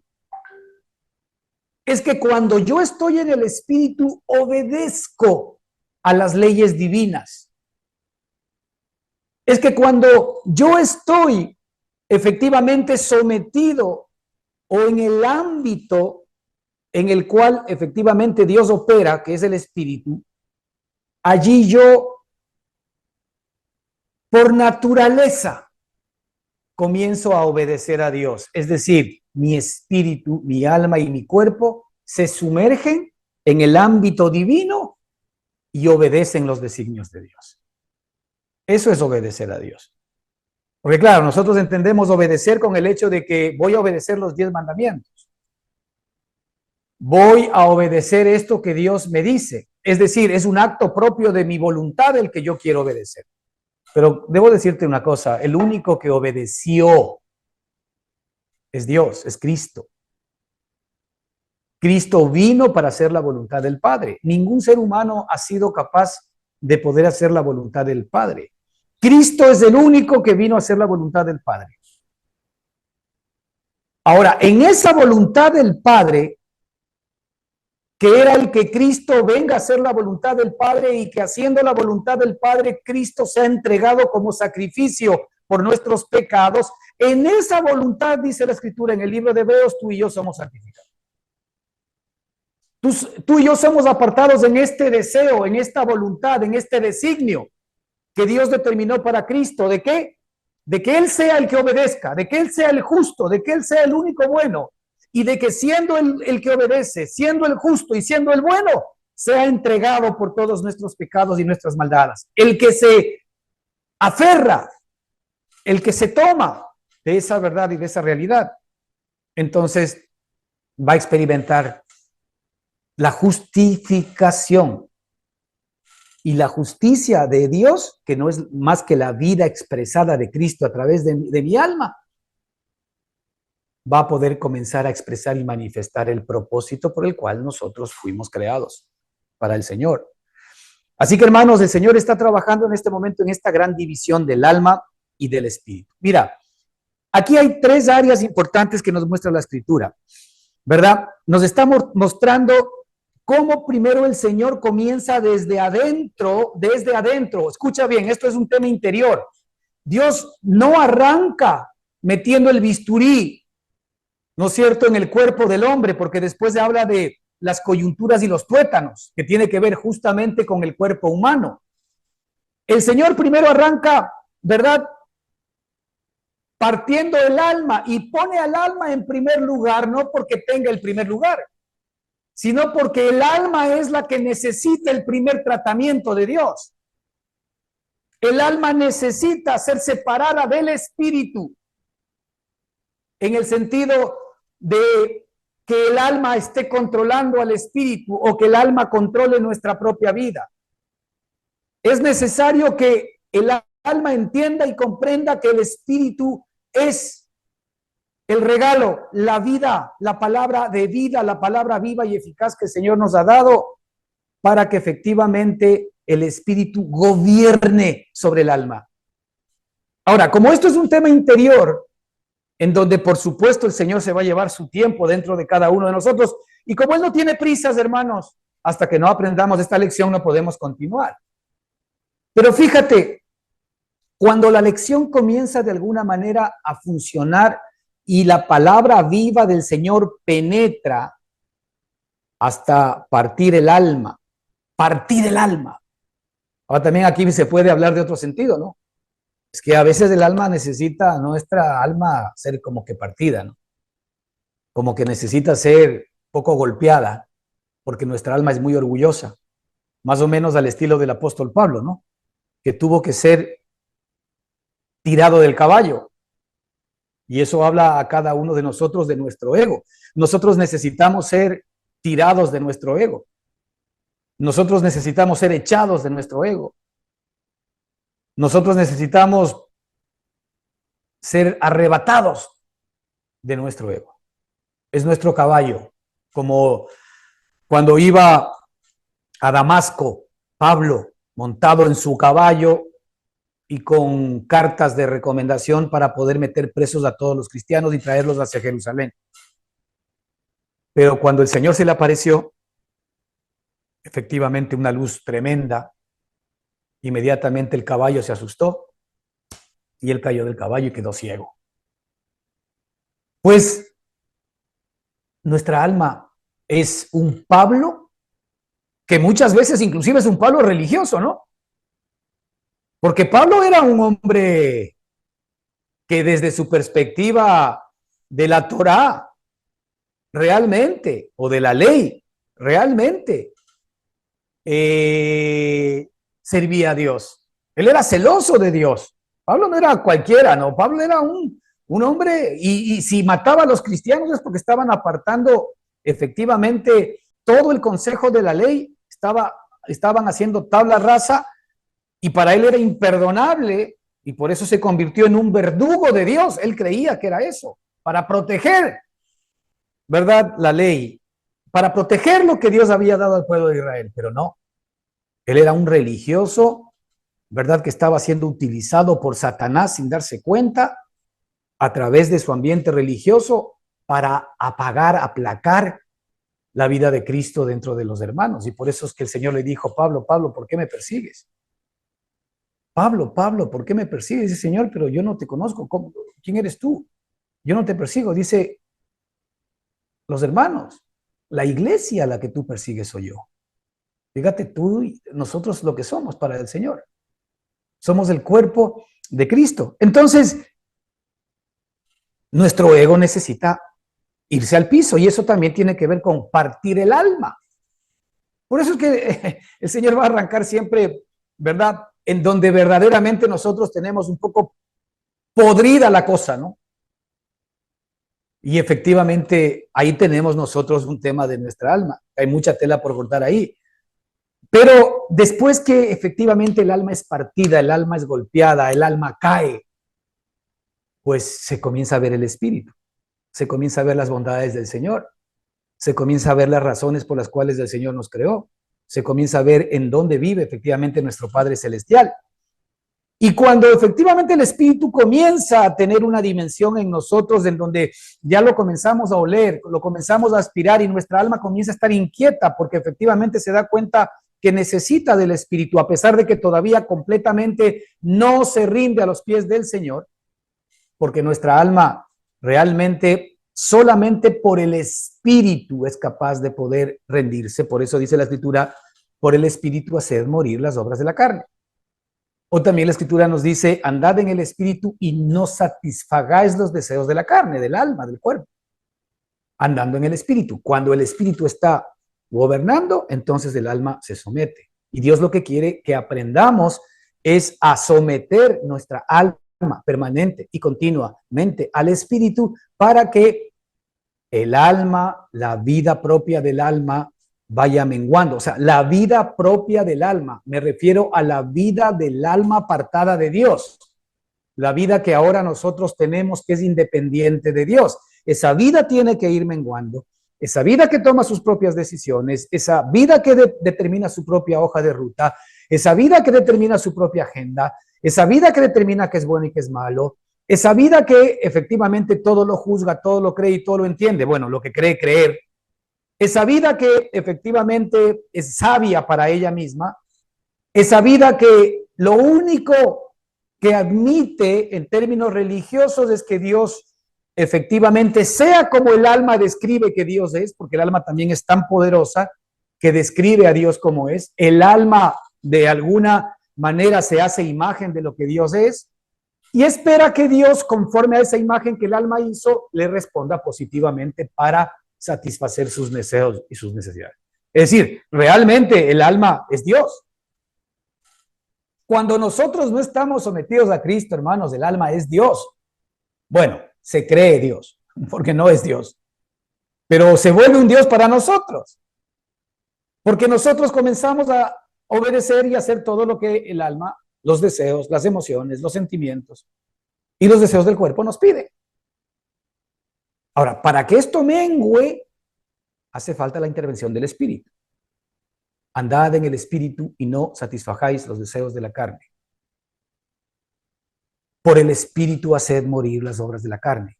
Es que cuando yo estoy en el espíritu, obedezco a las leyes divinas. Es que cuando yo estoy efectivamente sometido o en el ámbito en el cual efectivamente Dios opera, que es el espíritu, allí yo, por naturaleza, comienzo a obedecer a Dios. Es decir, mi espíritu, mi alma y mi cuerpo se sumergen en el ámbito divino y obedecen los designios de Dios. Eso es obedecer a Dios. Porque claro, nosotros entendemos obedecer con el hecho de que voy a obedecer los 10 mandamientos. Voy a obedecer esto que Dios me dice. Es decir, es un acto propio de mi voluntad el que yo quiero obedecer. Pero debo decirte una cosa, el único que obedeció es Dios, es Cristo. Cristo vino para hacer la voluntad del Padre. Ningún ser humano ha sido capaz de poder hacer la voluntad del Padre. Cristo es el único que vino a hacer la voluntad del Padre. Ahora, en esa voluntad del Padre, que era el que Cristo venga a hacer la voluntad del Padre y que haciendo la voluntad del Padre, Cristo se ha entregado como sacrificio por nuestros pecados, en esa voluntad, dice la Escritura en el libro de Hebreos, tú y yo somos santificados. Tú y yo somos apartados en este deseo, en esta voluntad, en este designio que Dios determinó para Cristo. ¿De qué? De que Él sea el que obedezca, de que Él sea el justo, de que Él sea el único bueno, y de que siendo el que obedece, siendo el justo y siendo el bueno, sea entregado por todos nuestros pecados y nuestras maldades. El que se aferra, el que se toma de esa verdad y de esa realidad, entonces va a experimentar la justificación y la justicia de Dios, que no es más que la vida expresada de Cristo a través de mi alma, va a poder comenzar a expresar y manifestar el propósito por el cual nosotros fuimos creados para el Señor. Así que, hermanos, el Señor está trabajando en este momento en esta gran división del alma y del espíritu. Mira, aquí hay 3 áreas importantes que nos muestra la Escritura, ¿verdad? Nos está mostrando cómo primero el Señor comienza desde adentro. Escucha bien, esto es un tema interior. Dios no arranca metiendo el bisturí, ¿no es cierto?, en el cuerpo del hombre, porque después se habla de las coyunturas y los tuétanos, que tiene que ver justamente con el cuerpo humano. El Señor primero arranca, ¿verdad?, partiendo el alma, y pone al alma en primer lugar, no porque tenga el primer lugar, sino porque el alma es la que necesita el primer tratamiento de Dios. El alma necesita ser separada del espíritu, en el sentido de que el alma esté controlando al espíritu o que el alma controle nuestra propia vida. Es necesario que el alma entienda y comprenda que el espíritu es el regalo, la vida, la palabra de vida, la palabra viva y eficaz que el Señor nos ha dado para que efectivamente el espíritu gobierne sobre el alma. Ahora, como esto es un tema interior, en donde por supuesto el Señor se va a llevar su tiempo dentro de cada uno de nosotros, y como Él no tiene prisas, hermanos, hasta que no aprendamos esta lección no podemos continuar. Pero fíjate, cuando la lección comienza de alguna manera a funcionar y la palabra viva del Señor penetra hasta partir el alma, partir el alma. Ahora también aquí se puede hablar de otro sentido, ¿no? Es que a veces el alma necesita, nuestra alma, ser como que partida, ¿no? Como que necesita ser poco golpeada, porque nuestra alma es muy orgullosa, más o menos al estilo del apóstol Pablo, ¿no? Que tuvo que ser tirado del caballo. Y eso habla a cada uno de nosotros de nuestro ego. Nosotros necesitamos ser tirados de nuestro ego. Nosotros necesitamos ser echados de nuestro ego. Nosotros necesitamos ser arrebatados de nuestro ego. Es nuestro caballo. Como cuando iba a Damasco, Pablo, montado en su caballo y con cartas de recomendación para poder meter presos a todos los cristianos y traerlos hacia Jerusalén. Pero cuando el Señor se le apareció, efectivamente una luz tremenda, inmediatamente el caballo se asustó y él cayó del caballo y quedó ciego. Pues nuestra alma es un Pablo que muchas veces inclusive es un Pablo religioso, ¿no? Porque Pablo era un hombre que desde su perspectiva de la Torá, realmente, o de la ley, realmente, servía a Dios. Él era celoso de Dios. Pablo no era cualquiera, ¿no? Pablo era un hombre, y si mataba a los cristianos es porque estaban apartando efectivamente todo el consejo de la ley, estaban haciendo tabla rasa, y para él era imperdonable, y por eso se convirtió en un verdugo de Dios. Él creía que era eso, para proteger, ¿verdad?, la ley, para proteger lo que Dios había dado al pueblo de Israel, pero no. Él era un religioso, ¿verdad?, que estaba siendo utilizado por Satanás sin darse cuenta a través de su ambiente religioso para apagar, aplacar la vida de Cristo dentro de los hermanos. Y por eso es que el Señor le dijo: Pablo, Pablo, ¿por qué me persigues? Pablo, Pablo, ¿por qué me persigues? Dice: Señor, pero yo no te conozco. ¿Cómo? ¿Quién eres tú? Yo no te persigo. Dice: los hermanos, la iglesia a la que tú persigues soy yo. Fíjate tú y nosotros lo que somos para el Señor. Somos el cuerpo de Cristo. Entonces, nuestro ego necesita irse al piso, y eso también tiene que ver con partir el alma. Por eso es que el Señor va a arrancar siempre, ¿verdad?, en donde verdaderamente nosotros tenemos un poco podrida la cosa, ¿no? Y efectivamente ahí tenemos nosotros un tema de nuestra alma. Hay mucha tela por cortar ahí. Pero después que efectivamente el alma es partida, el alma es golpeada, el alma cae, pues se comienza a ver el espíritu, se comienza a ver las bondades del Señor, se comienza a ver las razones por las cuales el Señor nos creó, se comienza a ver en dónde vive efectivamente nuestro Padre Celestial. Y cuando efectivamente el espíritu comienza a tener una dimensión en nosotros en donde ya lo comenzamos a oler, lo comenzamos a aspirar, y nuestra alma comienza a estar inquieta porque efectivamente se da cuenta que necesita del Espíritu, a pesar de que todavía completamente no se rinde a los pies del Señor, porque nuestra alma realmente solamente por el Espíritu es capaz de poder rendirse. Por eso dice la Escritura, por el Espíritu haced morir las obras de la carne. O también la Escritura nos dice, andad en el Espíritu y no satisfagáis los deseos de la carne, del alma, del cuerpo. Andando en el Espíritu. Cuando el Espíritu está gobernando, entonces el alma se somete. Y Dios lo que quiere que aprendamos es a someter nuestra alma permanente y continuamente al Espíritu para que el alma, la vida propia del alma, vaya menguando. O sea, la vida propia del alma, me refiero a la vida del alma apartada de Dios. La vida que ahora nosotros tenemos que es independiente de Dios. Esa vida tiene que ir menguando. Esa vida que toma sus propias decisiones, esa vida que determina su propia hoja de ruta, esa vida que determina su propia agenda, esa vida que determina qué es bueno y qué es malo, esa vida que efectivamente todo lo juzga, todo lo cree y todo lo entiende. Bueno, lo que cree creer. Esa vida que efectivamente es sabia para ella misma. Esa vida que lo único que admite en términos religiosos es que Dios efectivamente sea como el alma describe que Dios es, porque el alma también es tan poderosa que describe a Dios como es. El alma de alguna manera se hace imagen de lo que Dios es y espera que Dios, conforme a esa imagen que el alma hizo, le responda positivamente para satisfacer sus deseos y sus necesidades. Es decir, realmente el alma es Dios. Cuando nosotros no estamos sometidos a Cristo, hermanos, el alma es Dios. Bueno, se cree Dios, porque no es Dios. Pero se vuelve un Dios para nosotros. Porque nosotros comenzamos a obedecer y hacer todo lo que el alma, los deseos, las emociones, los sentimientos y los deseos del cuerpo nos piden. Ahora, para que esto mengüe, hace falta la intervención del Espíritu. Andad en el Espíritu y no satisfajáis los deseos de la carne. Por el Espíritu haced morir las obras de la carne.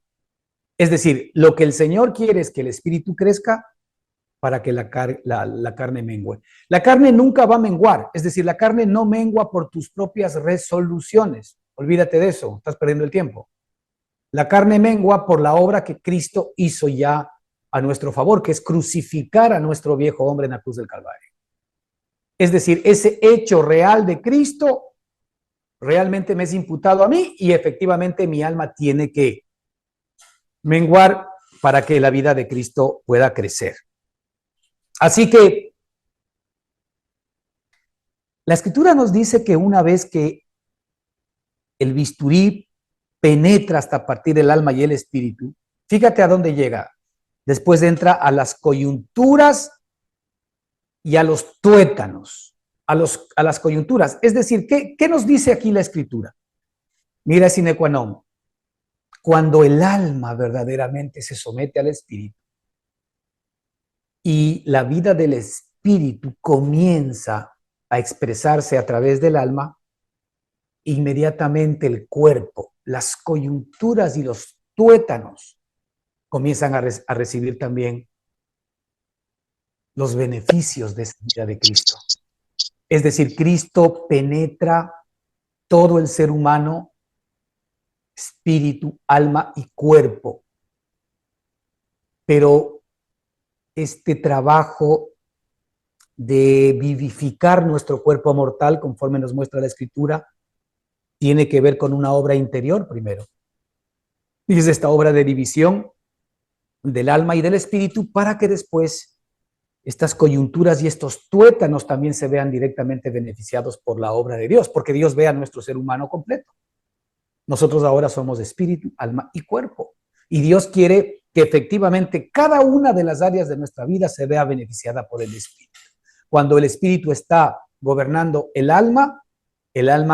Es decir, lo que el Señor quiere es que el Espíritu crezca para que la carne mengue. La carne nunca va a menguar, es decir, la carne no mengua por tus propias resoluciones. Olvídate de eso, estás perdiendo el tiempo. La carne mengua por la obra que Cristo hizo ya a nuestro favor, que es crucificar a nuestro viejo hombre en la cruz del Calvario. Es decir, ese hecho real de Cristo realmente me es imputado a mí y efectivamente mi alma tiene que menguar para que la vida de Cristo pueda crecer. Así que la Escritura nos dice que una vez que el bisturí penetra hasta partir el alma y el espíritu, fíjate a dónde llega. Después entra a las coyunturas y a los tuétanos, a las coyunturas. Es decir, ¿qué nos dice aquí la Escritura? Mira, sine qua non. Cuando el alma verdaderamente se somete al espíritu y la vida del espíritu comienza a expresarse a través del alma, inmediatamente el cuerpo, las coyunturas y los tuétanos comienzan a recibir también los beneficios de esa vida de Cristo. Es decir, Cristo penetra todo el ser humano, espíritu, alma y cuerpo. Pero este trabajo de vivificar nuestro cuerpo mortal, conforme nos muestra la Escritura, tiene que ver con una obra interior primero. Y es esta obra de división del alma y del espíritu para que después estas coyunturas y estos tuétanos también se vean directamente beneficiados por la obra de Dios, porque Dios ve a nuestro ser humano completo. Nosotros ahora somos espíritu, alma y cuerpo. Y Dios quiere que efectivamente cada una de las áreas de nuestra vida se vea beneficiada por el espíritu. Cuando el espíritu está gobernando el alma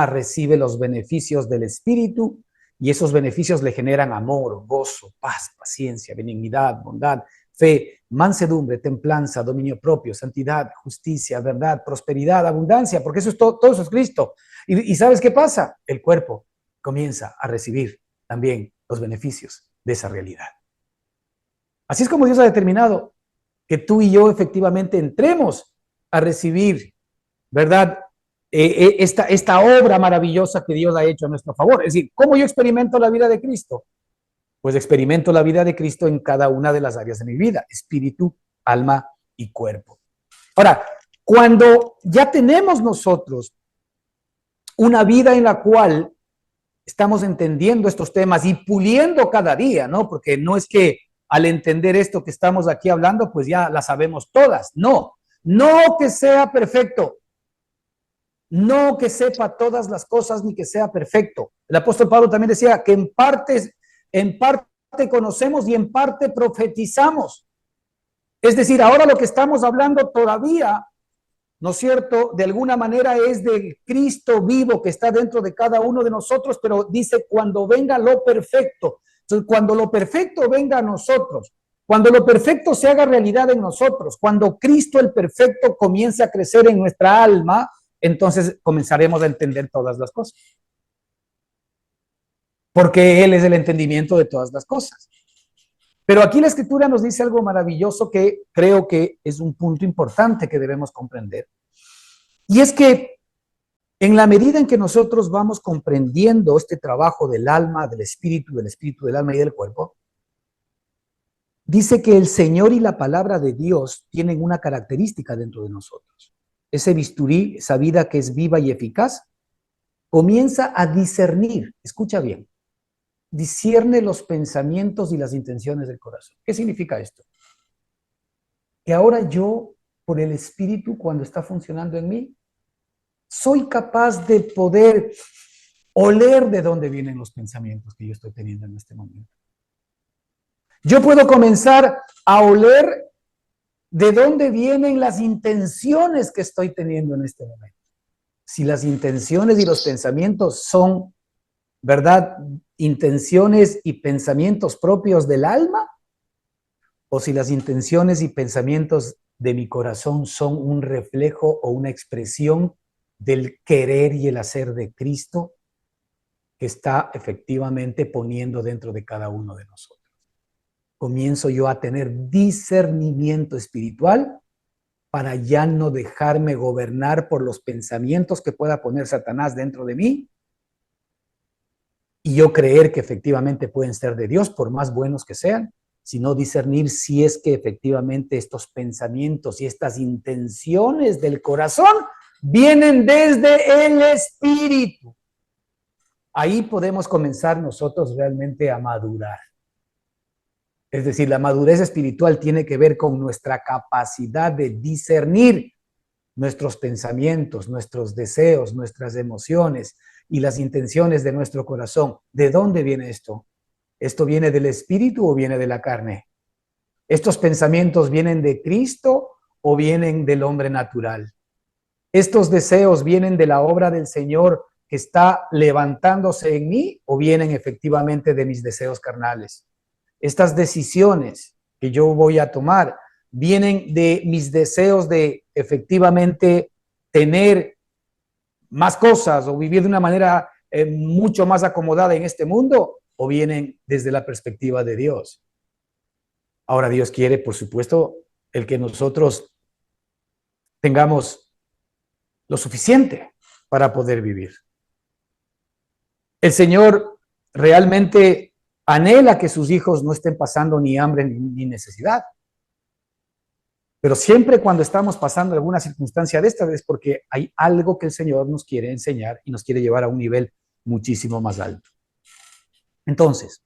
recibe los beneficios del espíritu y esos beneficios le generan amor, gozo, paz, paciencia, benignidad, bondad, fe, mansedumbre, templanza, dominio propio, santidad, justicia, verdad, prosperidad, abundancia, porque eso es todo eso es Cristo. ¿Y sabes qué pasa? El cuerpo comienza a recibir también los beneficios de esa realidad. Así es como Dios ha determinado que tú y yo efectivamente entremos a recibir ¿verdad? Esta obra maravillosa que Dios ha hecho a nuestro favor. Es decir, ¿cómo yo experimento la vida de Cristo? Pues experimento la vida de Cristo en cada una de las áreas de mi vida, espíritu, alma y cuerpo. Ahora, cuando ya tenemos nosotros una vida en la cual estamos entendiendo estos temas y puliendo cada día, ¿no? Porque no es que al entender esto que estamos aquí hablando, pues ya la sabemos todas. No, no que sea perfecto, no que sepa todas las cosas ni que sea perfecto. El apóstol Pablo también decía que en parte conocemos y en parte profetizamos. Es decir, ahora lo que estamos hablando todavía, ¿no es cierto? De alguna manera es del Cristo vivo que está dentro de cada uno de nosotros, pero dice cuando venga lo perfecto. Entonces, cuando lo perfecto venga a nosotros, cuando lo perfecto se haga realidad en nosotros, cuando Cristo el perfecto comience a crecer en nuestra alma, entonces comenzaremos a entender todas las cosas. Porque Él es el entendimiento de todas las cosas. Pero aquí la Escritura nos dice algo maravilloso que creo que es un punto importante que debemos comprender. Y es que en la medida en que nosotros vamos comprendiendo este trabajo del alma, del espíritu, del alma y del cuerpo, dice que el Señor y la palabra de Dios tienen una característica dentro de nosotros. Ese bisturí, esa vida que es viva y eficaz, comienza a discernir, escucha bien, discierne los pensamientos y las intenciones del corazón. ¿Qué significa esto? Que ahora yo, por el espíritu, cuando está funcionando en mí, soy capaz de poder oler de dónde vienen los pensamientos que yo estoy teniendo en este momento. Yo puedo comenzar a oler de dónde vienen las intenciones que estoy teniendo en este momento. Si las intenciones y los pensamientos son, ¿verdad?, intenciones y pensamientos propios del alma, o si las intenciones y pensamientos de mi corazón son un reflejo o una expresión del querer y el hacer de Cristo que está efectivamente poniendo dentro de cada uno de nosotros. Comienzo yo a tener discernimiento espiritual para ya no dejarme gobernar por los pensamientos que pueda poner Satanás dentro de mí y yo creer que efectivamente pueden ser de Dios, por más buenos que sean, sino discernir si es que efectivamente estos pensamientos y estas intenciones del corazón vienen desde el espíritu. Ahí podemos comenzar nosotros realmente a madurar. Es decir, la madurez espiritual tiene que ver con nuestra capacidad de discernir nuestros pensamientos, nuestros deseos, nuestras emociones y las intenciones de nuestro corazón. ¿De dónde viene esto? ¿Esto viene del espíritu o viene de la carne? ¿Estos pensamientos vienen de Cristo o vienen del hombre natural? ¿Estos deseos vienen de la obra del Señor que está levantándose en mí o vienen efectivamente de mis deseos carnales? Estas decisiones que yo voy a tomar vienen de mis deseos de efectivamente tener más cosas o vivir de una manera mucho más acomodada en este mundo o vienen desde la perspectiva de Dios. Ahora Dios quiere, por supuesto, el que nosotros tengamos lo suficiente para poder vivir. El Señor realmente anhela que sus hijos no estén pasando ni hambre ni necesidad. Pero siempre cuando estamos pasando alguna circunstancia de estas es porque hay algo que el Señor nos quiere enseñar y nos quiere llevar a un nivel muchísimo más alto. Entonces,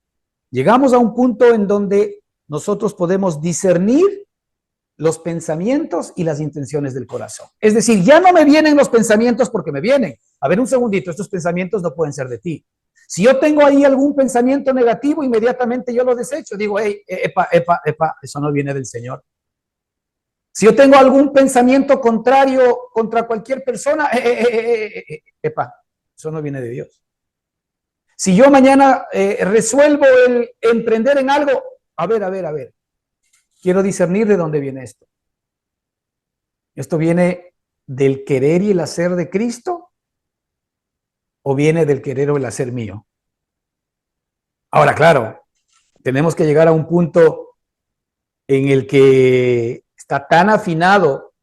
llegamos a un punto en donde nosotros podemos discernir los pensamientos y las intenciones del corazón. Es decir, ya no me vienen los pensamientos porque me vienen. A ver, un segundito, estos pensamientos no pueden ser de ti. Si yo tengo ahí algún pensamiento negativo, inmediatamente yo lo desecho. Digo, hey, epa, eso no viene del Señor. Si yo tengo algún pensamiento contrario contra cualquier persona, epa, eso no viene de Dios. Si yo mañana resuelvo el emprender en algo, a ver, quiero discernir de dónde viene esto. ¿Esto viene del querer y el hacer de Cristo o viene del querer o el hacer mío? Ahora, claro, tenemos que llegar a un punto en el que está tan afinado,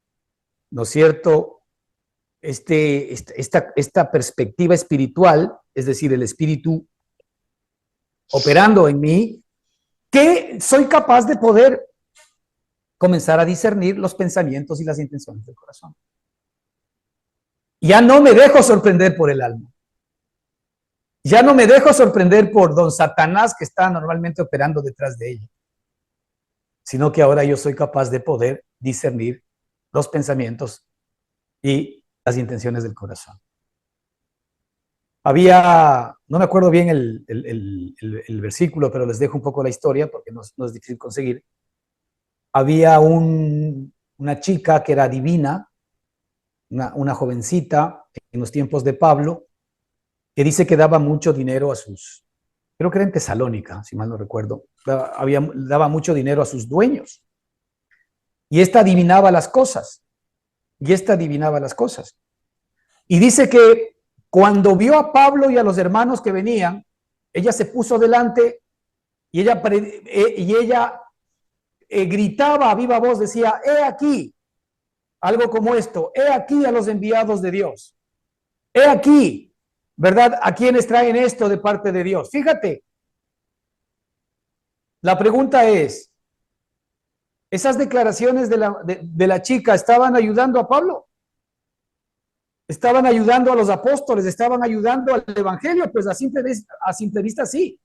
¿no es cierto?, esta perspectiva espiritual, es decir, el espíritu operando en mí, que soy capaz de poder comenzar a discernir los pensamientos y las intenciones del corazón. Ya no me dejo sorprender por el alma. Ya no me dejo sorprender por don Satanás que está normalmente operando detrás de ella, sino que ahora yo soy capaz de poder discernir los pensamientos y las intenciones del corazón. No me acuerdo bien el versículo, pero les dejo un poco la historia porque no es difícil conseguir. Había una chica que era divina, una jovencita en los tiempos de Pablo, que dice que daba mucho dinero a sus, creo que era en Tesalónica, si mal no recuerdo, daba mucho dinero a sus dueños. Y esta adivinaba las cosas. Y dice que cuando vio a Pablo y a los hermanos que venían, ella se puso delante y ella gritaba a viva voz, decía, he aquí, algo como esto, he aquí a los enviados de Dios. He aquí, ¿verdad? A quienes traen esto de parte de Dios. Fíjate, la pregunta es, ¿esas declaraciones de la chica estaban ayudando a Pablo? ¿Estaban ayudando a los apóstoles? ¿Estaban ayudando al evangelio? Pues a simple vista sí.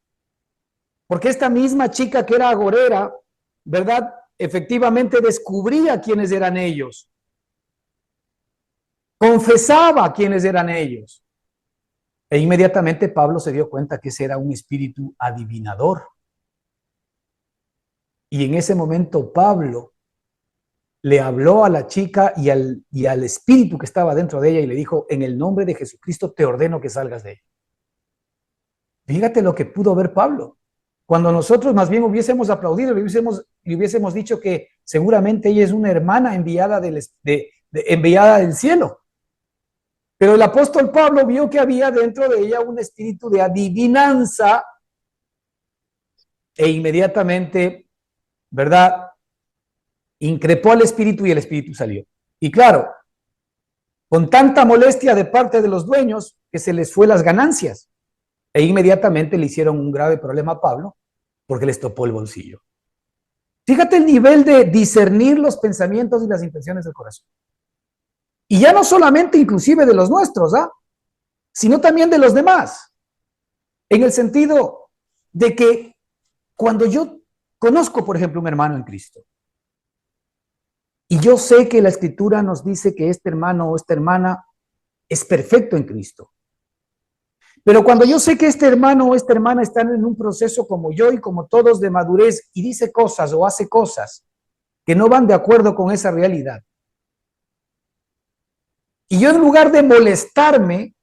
Porque esta misma chica que era agorera, ¿verdad? Efectivamente descubría quiénes eran ellos. Confesaba quiénes eran ellos. E inmediatamente Pablo se dio cuenta que ese era un espíritu adivinador. Y en ese momento Pablo le habló a la chica y al espíritu que estaba dentro de ella y le dijo, en el nombre de Jesucristo te ordeno que salgas de ella. Fíjate lo que pudo ver Pablo. Cuando nosotros más bien hubiésemos aplaudido, le hubiésemos dicho que seguramente ella es una hermana enviada enviada del cielo. Pero el apóstol Pablo vio que había dentro de ella un espíritu de adivinanza e inmediatamente, ¿verdad? Increpó al espíritu y el espíritu salió. Y claro, con tanta molestia de parte de los dueños que se les fue las ganancias e inmediatamente le hicieron un grave problema a Pablo porque les topó el bolsillo. Fíjate el nivel de discernir los pensamientos y las intenciones del corazón. Y ya no solamente inclusive de los nuestros, sino también de los demás. En el sentido de que cuando yo conozco, por ejemplo, un hermano en Cristo, y yo sé que la Escritura nos dice que este hermano o esta hermana es perfecto en Cristo, pero cuando yo sé que este hermano o esta hermana están en un proceso como yo y como todos de madurez y dice cosas o hace cosas que no van de acuerdo con esa realidad, y yo en lugar de molestarme,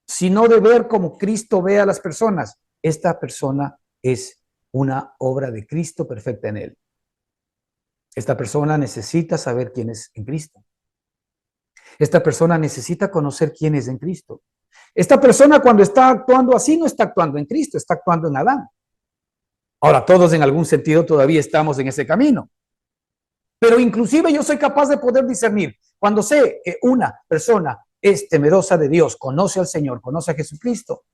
sino de ver como Cristo ve a las personas, esta persona es una obra de Cristo perfecta en él. Esta persona necesita saber quién es en Cristo. Esta persona necesita conocer quién es en Cristo. Esta persona cuando está actuando así no está actuando en Cristo, está actuando en Adán. Ahora, todos en algún sentido todavía estamos en ese camino. Pero inclusive yo soy capaz de poder discernir. Cuando sé que una persona es temerosa de Dios, conoce al Señor, conoce a Jesucristo,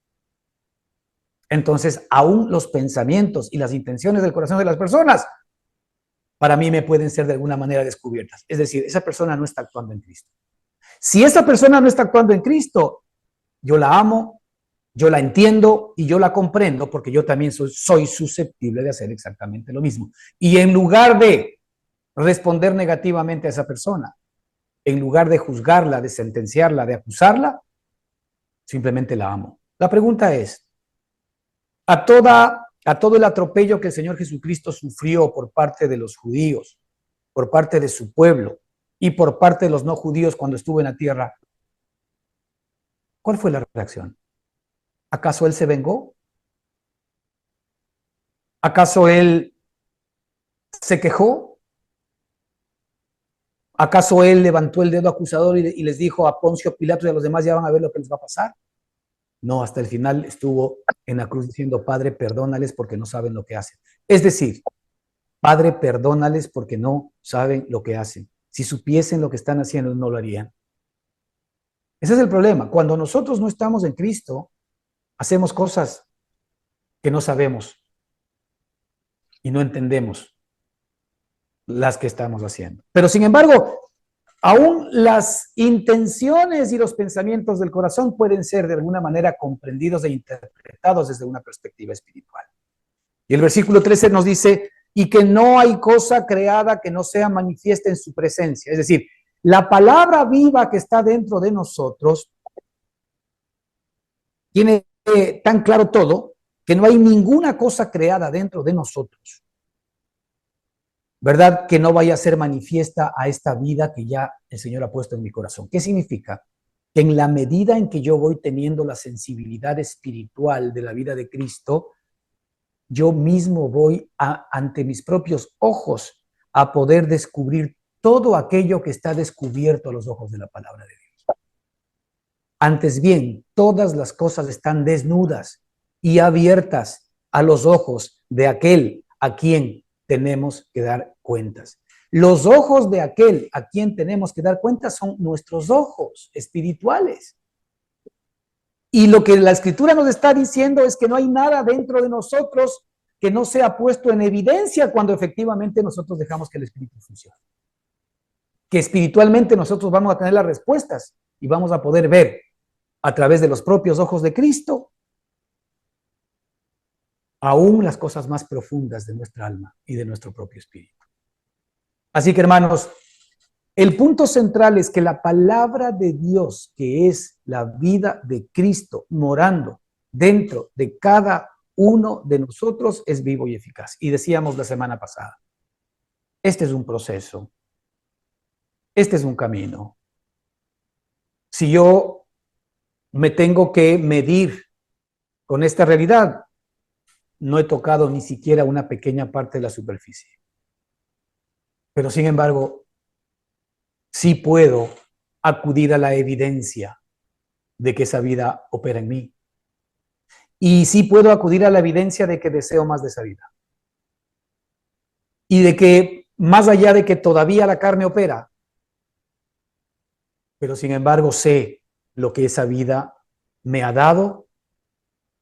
entonces aún los pensamientos y las intenciones del corazón de las personas para mí me pueden ser de alguna manera descubiertas. Es decir, esa persona no está actuando en Cristo. Si esa persona no está actuando en Cristo, yo la amo, yo la entiendo y yo la comprendo porque yo también soy susceptible de hacer exactamente lo mismo. Y en lugar de responder negativamente a esa persona, en lugar de juzgarla, de sentenciarla, de acusarla, simplemente la amo. La pregunta es, a todo el atropello que el Señor Jesucristo sufrió por parte de los judíos, por parte de su pueblo y por parte de los no judíos cuando estuvo en la tierra, ¿cuál fue la reacción? ¿Acaso él se vengó? ¿Acaso él se quejó? ¿Acaso él levantó el dedo acusador y les dijo a Poncio Pilato y a los demás, ya van a ver lo que les va a pasar? No, hasta el final estuvo en la cruz diciendo, Padre, perdónales porque no saben lo que hacen. Es decir, Padre, perdónales porque no saben lo que hacen. Si supiesen lo que están haciendo, no lo harían. Ese es el problema. Cuando nosotros no estamos en Cristo, hacemos cosas que no sabemos y no entendemos las que estamos haciendo. Pero sin embargo, aún las intenciones y los pensamientos del corazón pueden ser de alguna manera comprendidos e interpretados desde una perspectiva espiritual. Y el versículo 13 nos dice, y que no hay cosa creada que no sea manifiesta en su presencia. Es decir, la palabra viva que está dentro de nosotros tiene tan claro todo que no hay ninguna cosa creada dentro de nosotros, ¿verdad? Que no vaya a ser manifiesta a esta vida que ya el Señor ha puesto en mi corazón. ¿Qué significa? Que en la medida en que yo voy teniendo la sensibilidad espiritual de la vida de Cristo, yo mismo voy ante mis propios ojos a poder descubrir todo aquello que está descubierto a los ojos de la palabra de Dios. Antes bien, todas las cosas están desnudas y abiertas a los ojos de aquel a quien tenemos que dar cuentas. Los ojos de aquel a quien tenemos que dar cuentas son nuestros ojos espirituales. Y lo que la Escritura nos está diciendo es que no hay nada dentro de nosotros que no sea puesto en evidencia cuando efectivamente nosotros dejamos que el Espíritu funcione. Que espiritualmente nosotros vamos a tener las respuestas y vamos a poder ver a través de los propios ojos de Cristo aún las cosas más profundas de nuestra alma y de nuestro propio espíritu. Así que, hermanos, el punto central es que la palabra de Dios, que es la vida de Cristo morando dentro de cada uno de nosotros, es vivo y eficaz. Y decíamos la semana pasada, este es un proceso, este es un camino. Si yo me tengo que medir con esta realidad, no he tocado ni siquiera una pequeña parte de la superficie. Pero sin embargo, sí puedo acudir a la evidencia de que esa vida opera en mí. Y sí puedo acudir a la evidencia de que deseo más de esa vida. Y de que más allá de que todavía la carne opera, pero sin embargo sé lo que esa vida me ha dado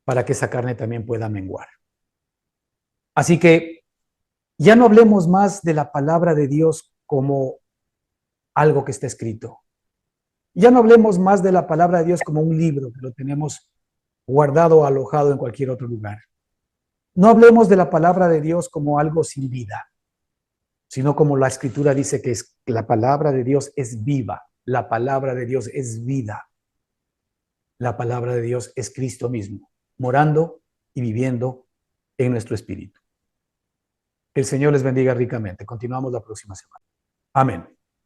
para que esa carne también pueda menguar. Así que ya no hablemos más de la palabra de Dios como algo que está escrito. Ya no hablemos más de la palabra de Dios como un libro que lo tenemos guardado o alojado en cualquier otro lugar. No hablemos de la palabra de Dios como algo sin vida, sino como la Escritura dice que la palabra de Dios es viva, la palabra de Dios es vida, la palabra de Dios es Cristo mismo, morando y viviendo en nuestro espíritu. Que el Señor les bendiga ricamente. Continuamos la próxima semana. Amén.